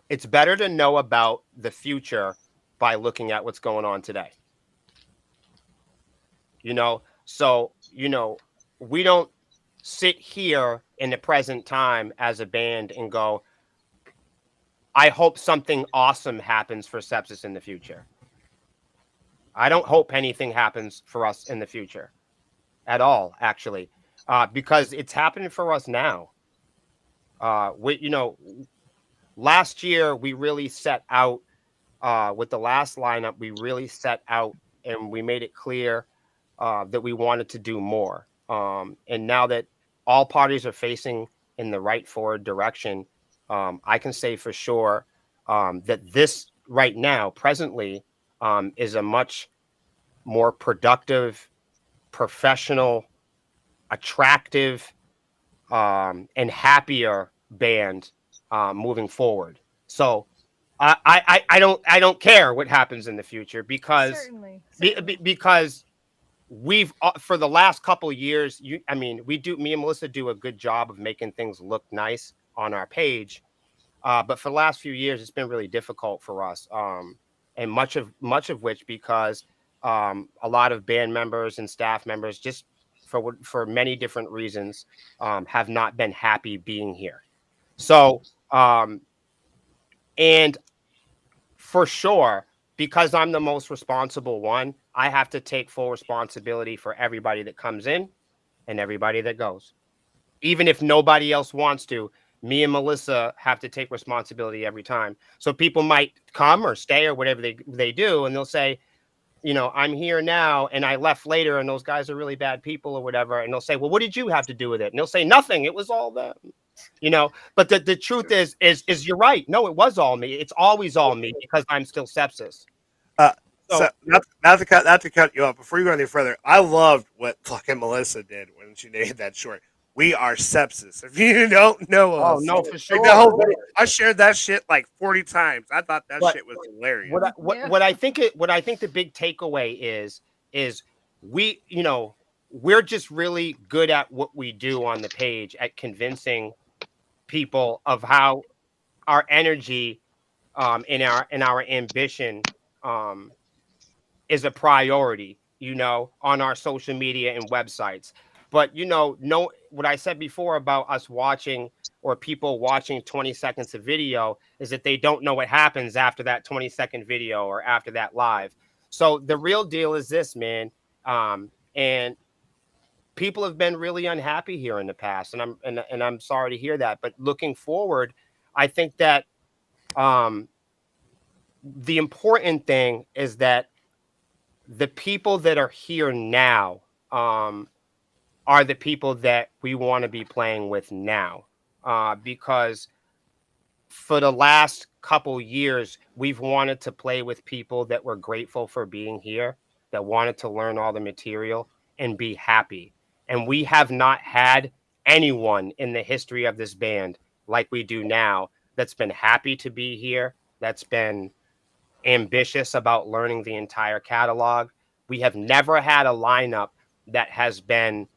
it's better to know about the future by looking at what's going on today. You know, so you know, we don't sit here in the present time as a band and go, I hope something awesome happens for Sepsis in the future. I don't hope anything happens for us in the future at all, actually, because it's happening for us now. You know, last year we really set out with the last lineup. We really set out and we made it clear that we wanted to do more. And now that all parties are facing in the right forward direction, I can say for sure that this right now, presently, is a much more productive, professional, attractive, and happier band moving forward. So I don't care what happens in the future because Certainly. because we've for the last couple of years, me and Melissa do a good job of making things look nice on our page. But for the last few years, it's been really difficult for us. And much of which because a lot of band members and staff members, just for many different reasons, have not been happy being here. So, and for sure, because I'm the most responsible one, I have to take full responsibility for everybody that comes in and everybody that goes. Even if nobody else wants to, me and Melissa have to take responsibility every time. So people might come or stay or whatever they do, and they'll say, you know, I'm here now and I left later and those guys are really bad people or whatever. And they'll say, well, what did you have to do with it? And they'll say, nothing. It was all them, you know. But the truth is you're right. No, it was all me. It's always all me because I'm still Sepsis. So not to cut you off before you go any further. I loved what fucking Melissa did when she named that short. We are Sepsis. If you don't know us, no, for sure. Like the whole video, I shared that shit like 40 times. I thought that shit was hilarious. What I think the big takeaway is we, you know, we're just really good at what we do on the page at convincing people of how our energy and our ambition is a priority, you know, on our social media and websites. But, you know, what I said before about us watching or people watching 20 seconds of video is that they don't know what happens after that 20-second video or after that live. So the real deal is this, man. And people have been really unhappy here in the past. And I'm sorry to hear that. But looking forward, I think that the important thing is that the people that are here now are the people that we want to be playing with now, because for the last couple years, we've wanted to play with people that were grateful for being here, that wanted to learn all the material and be happy. And we have not had anyone in the history of this band like we do now that's been happy to be here, that's been ambitious about learning the entire catalog. We have never had a lineup that has been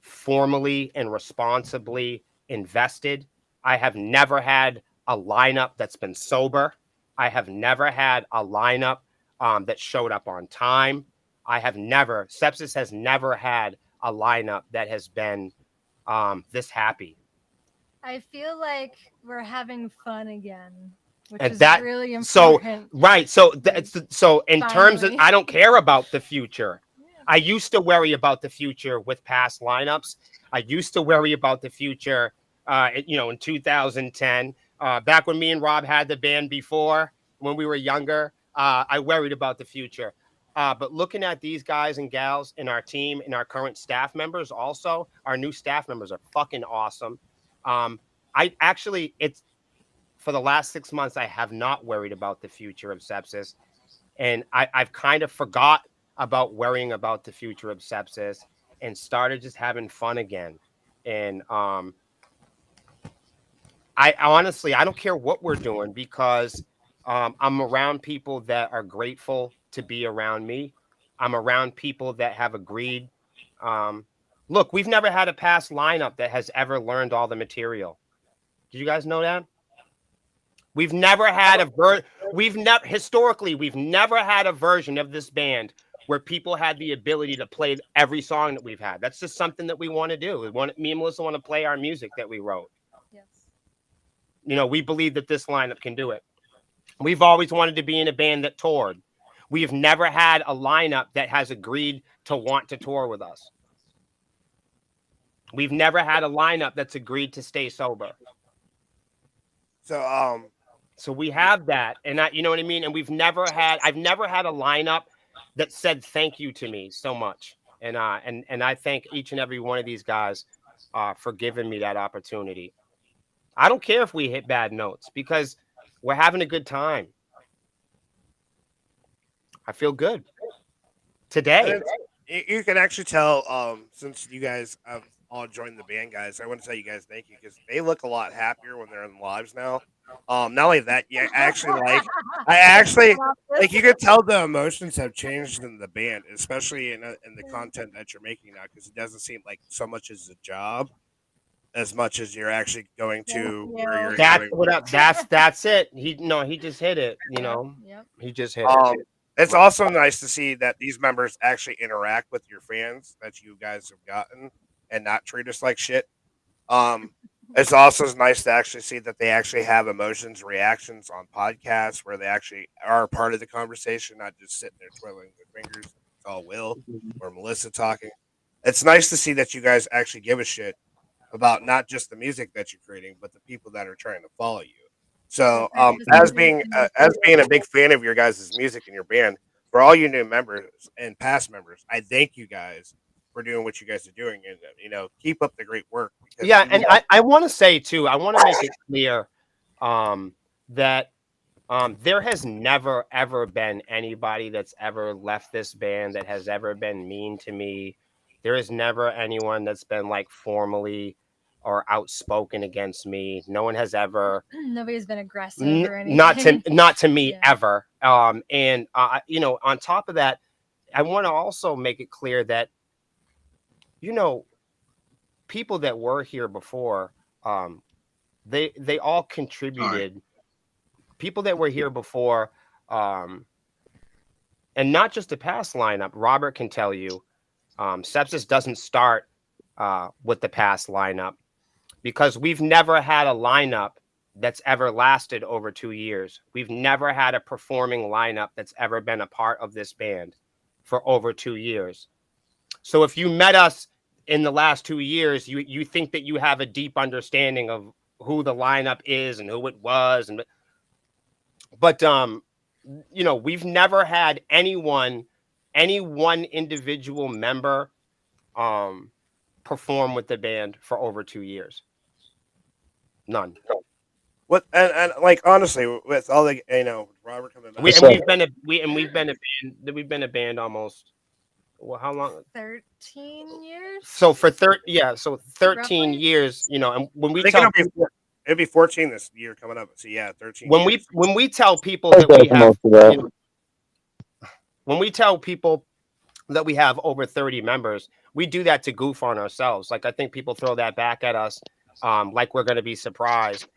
formally and responsibly invested. I have never had a lineup that's been sober. I have never had a lineup that showed up on time. Sepsis has never had a lineup that has been this happy. I feel like we're having fun again, which And is that really so important. right. So in terms of, Finally. I don't care about the future. I used to worry about the future with past lineups. I used to worry about the future, you know, in 2010, back when me and Rob had the band before, when we were younger. I worried about the future. But looking at these guys and gals in our team and our current staff members, also our new staff members are fucking awesome. for the last 6 months, I have not worried about the future of Sepsis. And I've kind of forgot about worrying about the future of Sepsis and started just having fun again. And I honestly, I don't care what we're doing because I'm around people that are grateful to be around me. I'm around people that have agreed. Look, we've never had a past lineup that has ever learned all the material. Did you guys know that? We've never had historically, we've never had a version of this band where people had the ability to play every song that we've had. That's just something that we want to do. Me and Melissa want to play our music that we wrote. Yes. You know, we believe that this lineup can do it. We've always wanted to be in a band that toured. We've never had a lineup that has agreed to want to tour with us. We've never had a lineup that's agreed to stay sober. So we have that, and you know what I mean? And I've never had a lineup that said thank you to me so much. And I thank each and every one of these guys for giving me that opportunity. I don't care if we hit bad notes because we're having a good time. I feel good today. You can actually tell, since you guys have all joined the band, guys, I want to tell you guys thank you because they look a lot happier when they're in lives now. Not only that, I actually like you could tell the emotions have changed in the band, especially in the content that you're making now, because it doesn't seem like so much as a job as much as you're actually going to where you're that's it. He just hit it, you know. Yep. He just hit it. It's also nice to see that these members actually interact with your fans that you guys have gotten and not treat us like shit. It's also nice to actually see that they actually have emotions, reactions on podcasts where they actually are a part of the conversation, not just sitting there twiddling their fingers. It's all Will or Melissa talking. It's nice to see that you guys actually give a shit about not just the music that you're creating, but the people that are trying to follow you. So, as being a big fan of your guys' music and your band, for all you new members and past members, I thank you guys for doing what you guys are doing, and keep up the great work. Yeah, and I want to say too, I want to make it clear that there has never ever been anybody that's ever left this band that has ever been mean to me. There is never anyone that's been like formally or outspoken against me. No one has ever. Nobody's been aggressive or anything. Not to me Yeah. ever. And on top of that, I want to also make it clear that people that were here before, they all contributed. Right. People that were here before, and not just the past lineup. Robert can tell you, Sepsis doesn't start with the past lineup. Because we've never had a lineup that's ever lasted over 2 years. We've never had a performing lineup that's ever been a part of this band for over 2 years. So if you met us in the last 2 years, you think that you have a deep understanding of who the lineup is and who it was. But we've never had any one individual member perform with the band for over 2 years. None. What and like honestly, with all the Robert coming back, we've been a band almost. Well, how long? 13 years. So for 13 Roughly? years, and when we tell people it'd be 14 this year coming up. So yeah, 13. When we tell people that we have, when we tell people that we have over 30 members, we do that to goof on ourselves. Like I think people throw that back at us. Like we're going to be surprised.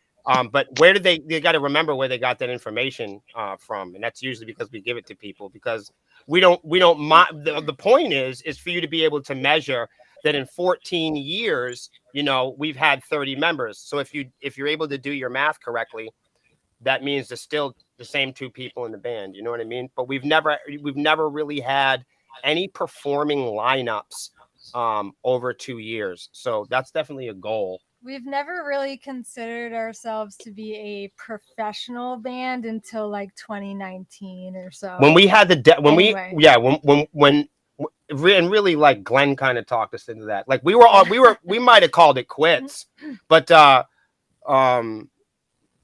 But where did they got to remember where they got that information from. And that's usually because we give it to people because we don't the point is for you to be able to measure that in 14 years, we've had 30 members. So if you're able to do your math correctly, that means there's still the same 2 people in the band. You know what I mean? But we've never really had any performing lineups over 2 years. So that's definitely a goal. We've never really considered ourselves to be a professional band until like 2019 or so. When we had when really like Glenn kind of talked us into that. Like we might have called it quits, but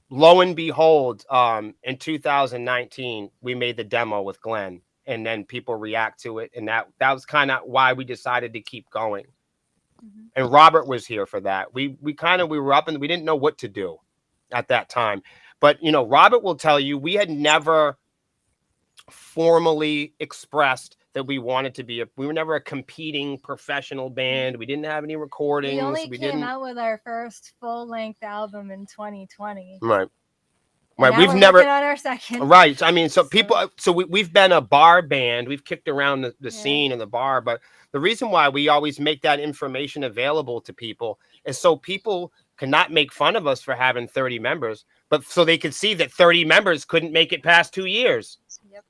lo and behold, in 2019, we made the demo with Glenn, and then people react to it, and that was kind of why we decided to keep going. And Robert was here for that. We were up and we didn't know what to do at that time. But you know, Robert will tell you we had never formally expressed that we wanted to be we were never a competing professional band. We didn't have any recordings. We only came out with our first full-length album in 2020. Right. And Right. We've we're never working on our second. Right. I mean, so we've been a bar band. We've kicked around the scene in the bar, but the reason why we always make that information available to people is so people cannot make fun of us for having 30 members, but so they could see that 30 members couldn't make it past 2 years. Yep.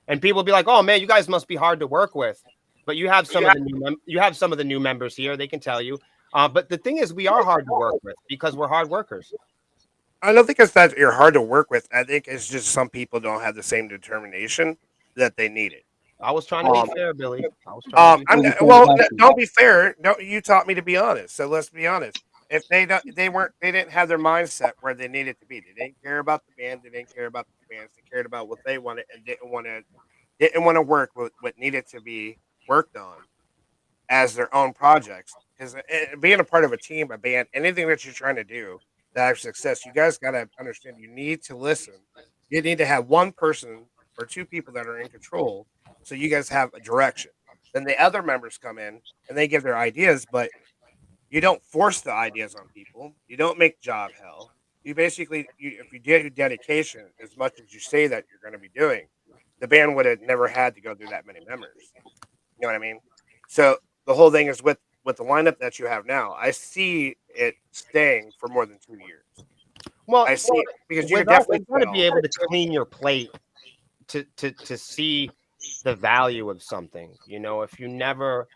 And people be like, "Oh man, you guys must be hard to work with." But you have some of the new members here. They can tell you. But the thing is, we are hard to work with because we're hard workers. I don't think it's that you're hard to work with. I think it's just some people don't have the same determination that they need it. I was trying to be fair, Billy. I was trying to be fair. Don't be fair. No, you taught me to be honest. So let's be honest. If they didn't have their mindset where they needed to be. They didn't care about the band. They didn't care about the fans. They cared about what they wanted and didn't want to work with what needed to be worked on as their own projects. Because being a part of a team, a band, anything that you're trying to do to have success, you guys got to understand. You need to listen. You need to have one person or two people that are in control, so you guys have a direction. Then the other members come in and they give their ideas, but you don't force the ideas on people. You don't make job hell. You basically, if you did your dedication as much as you say that you're going to be doing, the band would have never had to go through that many members. You know what I mean? So the whole thing is with the lineup that you have now, I see it staying for more than 2 years. Well, I see it because you're definitely definitely going to be able to clean your plate to see the value of something. You know, if you never,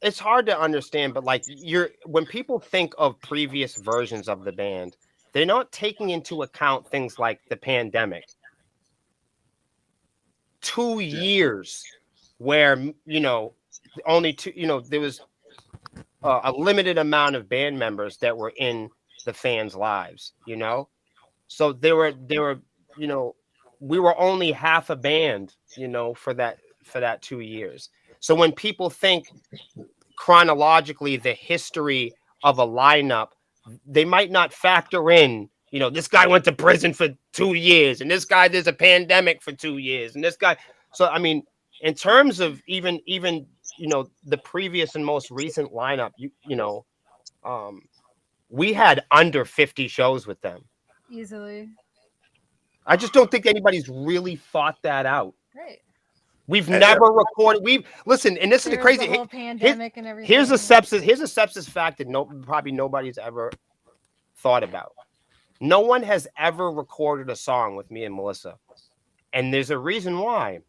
it's hard to understand, but like when people think of previous versions of the band, they're not taking into account things like the pandemic. 2 years where, you know, only two, you know, there was a limited amount of band members that were in the fans' lives, you know? So they were, you know, we were only half a band, you know, for that 2 years. So when people think chronologically the history of a lineup, they might not factor in, you know, this guy went to prison for 2 years, and this guy, there's a pandemic for 2 years, and this guy. So I mean, in terms of even you know, the previous and most recent lineup, you know, we had under 50 shows with them Easily. I just don't think anybody's really thought that out. Right. We've never recorded. Listen, and this is the crazy. The whole pandemic and everything. Here's a sepsis fact that probably nobody's ever thought about. No one has ever recorded a song with me and Melissa, and there's a reason why.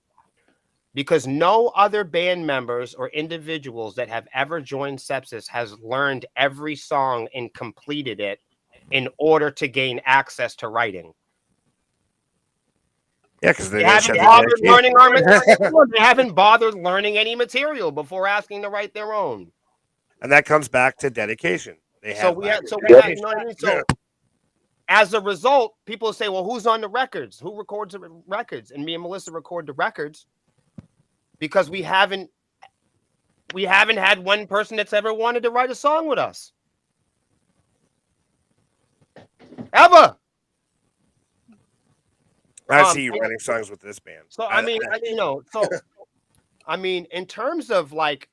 Because no other band members or individuals that have ever joined Sepsis has learned every song and completed it in order to gain access to writing. Yeah, because they haven't bothered learning our material. They haven't bothered learning any material before asking to write their own. And that comes back to dedication. So as a result, people say, well, who's on the records? Who records the records? And me and Melissa record the records because we haven't had one person that's ever wanted to write a song with us. Ever. I see you writing songs with this band. So I mean, I mean, in terms of like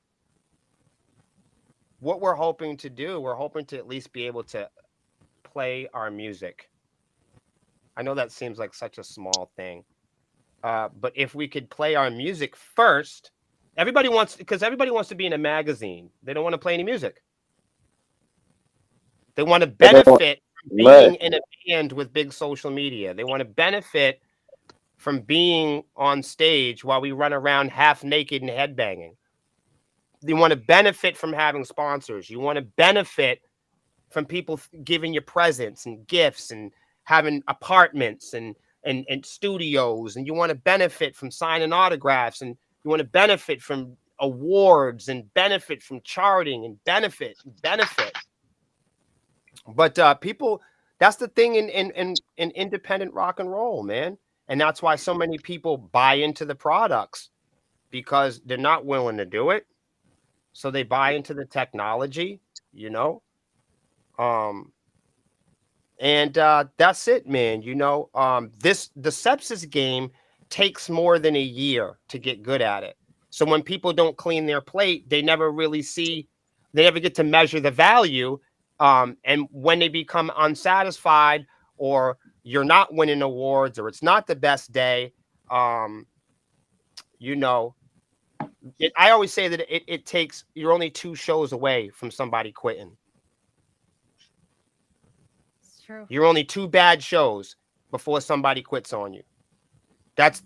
what we're hoping to do, we're hoping to at least be able to play our music. I know that seems like such a small thing, but if we could play our music first, everybody wants to be in a magazine. They don't want to play any music. They want to benefit from being in a band with big social media. They want to benefit from being on stage while we run around half naked and headbanging. You want to benefit from having sponsors. You want to benefit from people giving you presents and gifts and having apartments and studios. And you want to benefit from signing autographs, and you want to benefit from awards and benefit from charting and benefit. But people That's the thing in independent rock and roll, man. And that's why so many people buy into the products, because they're not willing to do it. So they buy into the technology, you know. And that's it, man. You know, the Sepsis game takes more than a year to get good at it. So when people don't clean their plate, they never really see, they never get to measure the value. And when they become unsatisfied, or you're not winning awards, or it's not the best day, you know, I always say that it takes, you're only 2 shows away from somebody quitting. It's true. You're only 2 bad shows before somebody quits on you. That's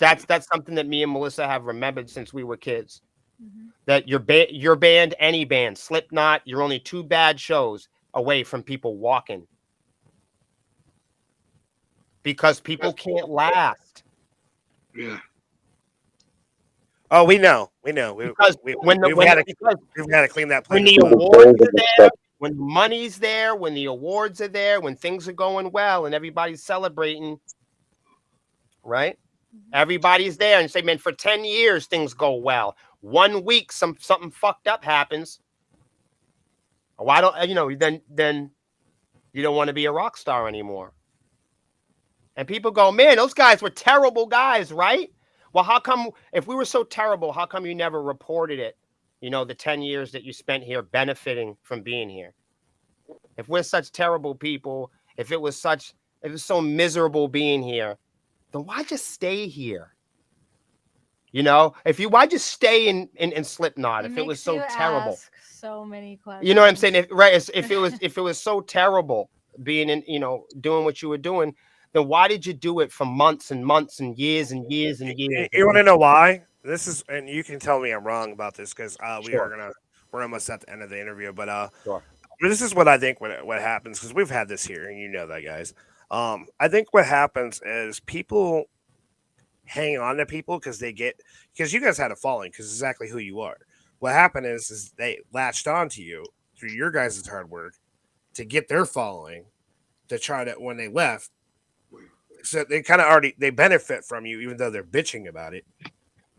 something that me and Melissa have remembered since we were kids. Mm-hmm. That your band, any band, Slipknot, you're only 2 bad shows away from people walking. Because people can't last. Yeah. Oh, we know. Because We've when got to clean that plate. when the awards are there, when the money's there, when the awards are there, when things are going well and everybody's celebrating, right? Everybody's there and say, man, for 10 years things go well. 1 week something fucked up happens. Why don't you know? Then you don't want to be a rock star anymore. And people go, man, those guys were terrible guys, right? Well, how come, if we were so terrible, how come you never reported it? You know, the 10 years that you spent here benefiting from being here. If we're such terrible people, if it was so miserable being here, then why just stay here? You know, why just stay in Slipknot if it was so terrible? Ask so many questions. You know what I'm saying? If it was so terrible being in, you know, doing what you were doing, then why did you do it for months and months and years and years and years? You want to know why? This is, and you can tell me I'm wrong about this, because Sure. we're almost at the end of the interview, but Sure. this is what I think what happens, because we've had this here, and you know that, guys. I think what happens is people hang on to people because you guys had a following, because exactly who you are. What happened is they latched onto you through your guys' hard work to get their following, to try to, when they left, so they kind of they benefit from you, even though they're bitching about it,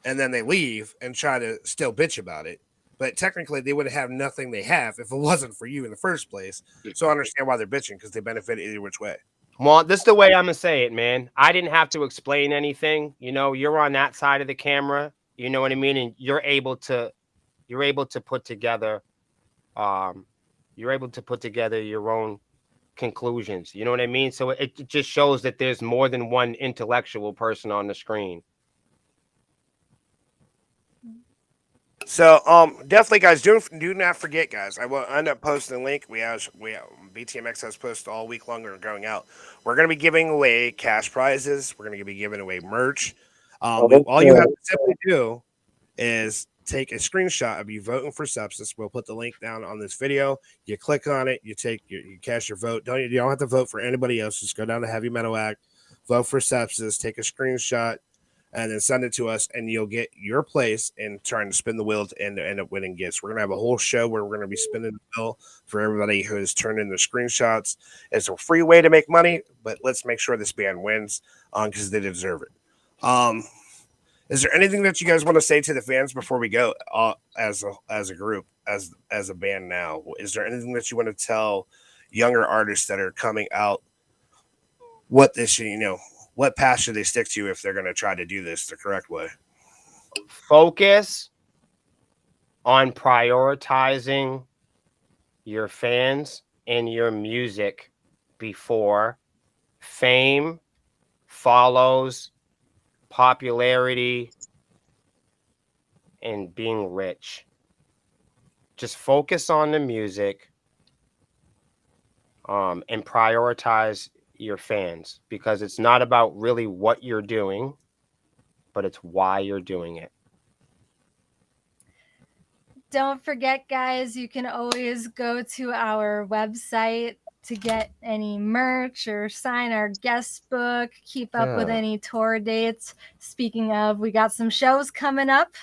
and then they leave and try to still bitch about it. But technically, they would have nothing they have if it wasn't for you in the first place. So I understand why they're bitching, because they benefit either which way. Well, this is the way I'm gonna say it, man. I didn't have to explain anything. You know, you're on that side of the camera. You know what I mean, and you're able to put together, your own conclusions. You know what I mean? So it just shows that there's more than one intellectual person on the screen. So definitely, guys, do not forget, guys. I will end up posting a link. We have BTMX has posted all week long and going out. We're going to be giving away cash prizes. We're going to be giving away merch. All you have to simply do is take a screenshot of you voting for Sepsis. We'll put the link down on this video. You click on it. You cast your vote. You don't have to vote for anybody else. Just go down to Heavy Metal Act, vote for Sepsis, take a screenshot, and then send it to us, and you'll get your place in trying to spin the wheel to end up winning gifts. We're going to have a whole show where we're going to be spinning the wheel for everybody who has turned in their screenshots. It's a free way to make money, but let's make sure this band wins because they deserve it. Is there anything that you guys want to say to the fans before we go as a group, as a band now? Is there anything that you want to tell younger artists that are coming out, what path should they stick to if they're going to try to do this the correct way? Focus on prioritizing your fans and your music before fame, follows, popularity, and being rich. Just focus on the music, and prioritize your fans, because it's not about really what you're doing, but it's why you're doing it. Don't forget, guys, you can always go to our website to get any merch or sign our guest book, keep up with any tour dates. Speaking of, we got some shows coming up.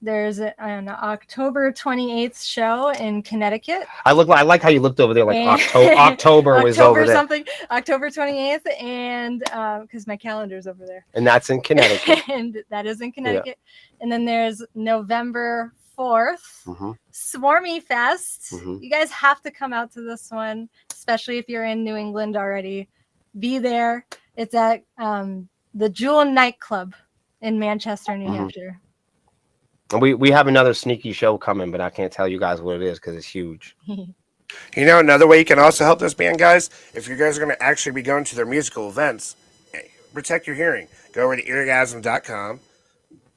There's an October 28th show in Connecticut. I like how you looked over there like And- October was over there. something, October 28th, and because my calendar's over there. And that's in Connecticut. And that is in Connecticut. And then there's November 4th, Mm-hmm. Swarmy Fest. Mhm. You guys have to come out to this one, especially if you're in New England already. Be there. It's at the Jewel Nightclub in Manchester, New Mhm. Hampshire. And we have another sneaky show coming, but I can't tell you guys what it is because it's huge. You know, another way you can also help this band, guys, if you guys are going to actually be going to their musical events, protect your hearing. Go over to eargasm.com,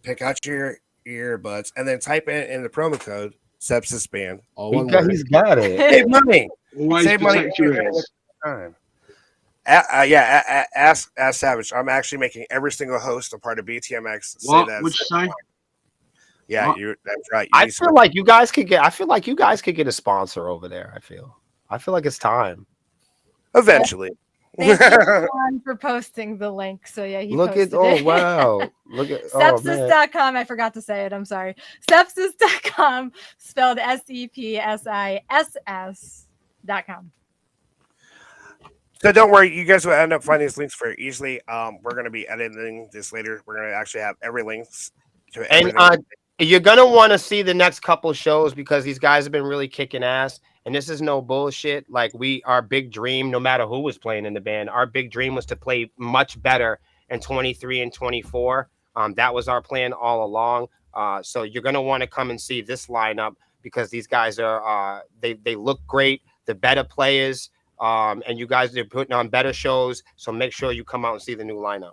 pick out your earbuds, and then type in the promo code Sepsis Band. All one word. He's got it. Save money. Always Save money. protect your ears. Time. Ask Savage. I'm actually making every single host a part of BTMX. Say What that. would you say? Yeah, What? that's right. I feel like you guys could get a sponsor over there. I feel like it's time. eventually. Thank you, Sean, for posting the link. So yeah, he posted it. Wow. Look at man. Sepsis.com. I forgot to say it. I'm sorry. Sepsis.com, spelled SEPSISS.com. So don't worry, you guys will end up finding these links very easily. We're going to be editing this later. We're going to actually have every link to And everything. you're gonna want to see the next couple shows because these guys have been really kicking ass. And this is no bullshit. Like our big dream, no matter who was playing in the band, our big dream was to play much better in 23 and 24. That was our plan all along. So you're gonna want to come and see this lineup because these guys are they look great. They're better players. And you guys are putting on better shows. So make sure you come out and see the new lineup.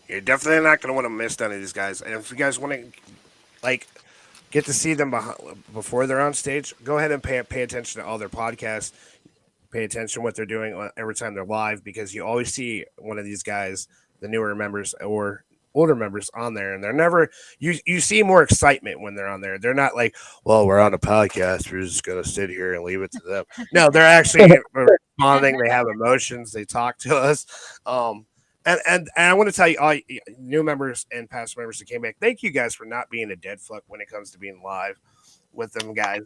You're definitely not going to want to miss none of these guys. And if you guys want to, get to see them before they're on stage, go ahead and pay attention to all their podcasts. Pay attention to what they're doing every time they're live because you always see one of these guys, the newer members or older members on there. And they're never, you see more excitement when they're on there. They're not like, well, we're on a podcast. We're just going to sit here and leave it to them. No, they're actually responding. They have emotions. They talk to us. And I want to tell you, all new members and past members that came back, thank you guys for not being a dead fuck when it comes to being live with them guys.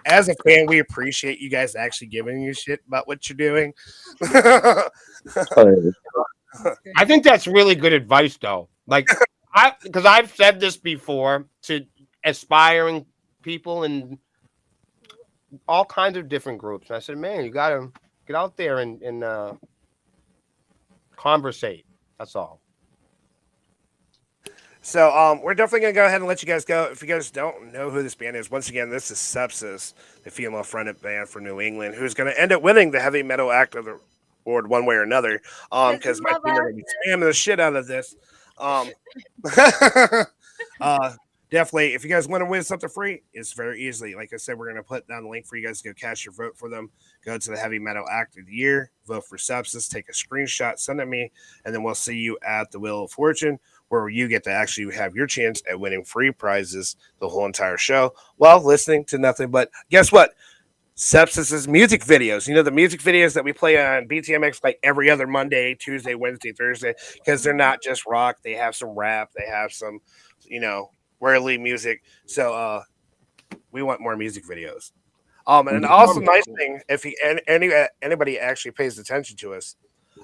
As a fan, we appreciate you guys actually giving you shit about what you're doing. I think that's really good advice, though. Because I've said this before to aspiring people in all kinds of different groups. And I said, man, you got to get out there and conversate. That's all. So we're definitely going to go ahead and let you guys go. If you guys don't know who this band is, once again, this is Sepsis, the female-fronted band from New England, who's going to end up winning the Heavy Metal Act of the Award one way or another. Because my team are going to be spamming the shit out of this. Definitely, if you guys want to win something free, it's very easily. Like I said, we're going to put down the link for you guys to go cast your vote for them. Go to the Heavy Metal Act of the Year, vote for Sepsis, take a screenshot, send it to me, and then we'll see you at the Wheel of Fortune, where you get to actually have your chance at winning free prizes the whole entire show while listening to nothing but, guess what? Sepsis's music videos. You know, the music videos that we play on BTMX like every other Monday, Tuesday, Wednesday, Thursday, because they're not just rock. They have some rap. They have some, worldly music. So we want more music videos. And also nice thing, if anybody actually pays attention to us,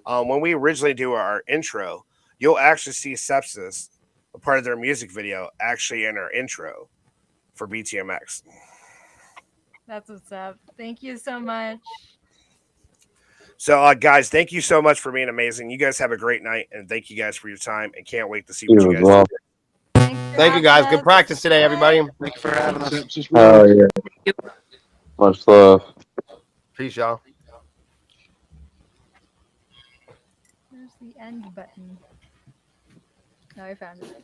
when we originally do our intro, you'll actually see Sepsis, a part of their music video, actually in our intro for BTMX. That's what's up. Thank you so much. So, guys, thank you so much for being amazing. You guys have a great night, and thank you guys for your time, and can't wait to see what you guys do. Thank you, guys. Good practice today, everybody. Thank you for having us. Oh, yeah. Much love. Peace, y'all. Where's the end button? Oh, I found it.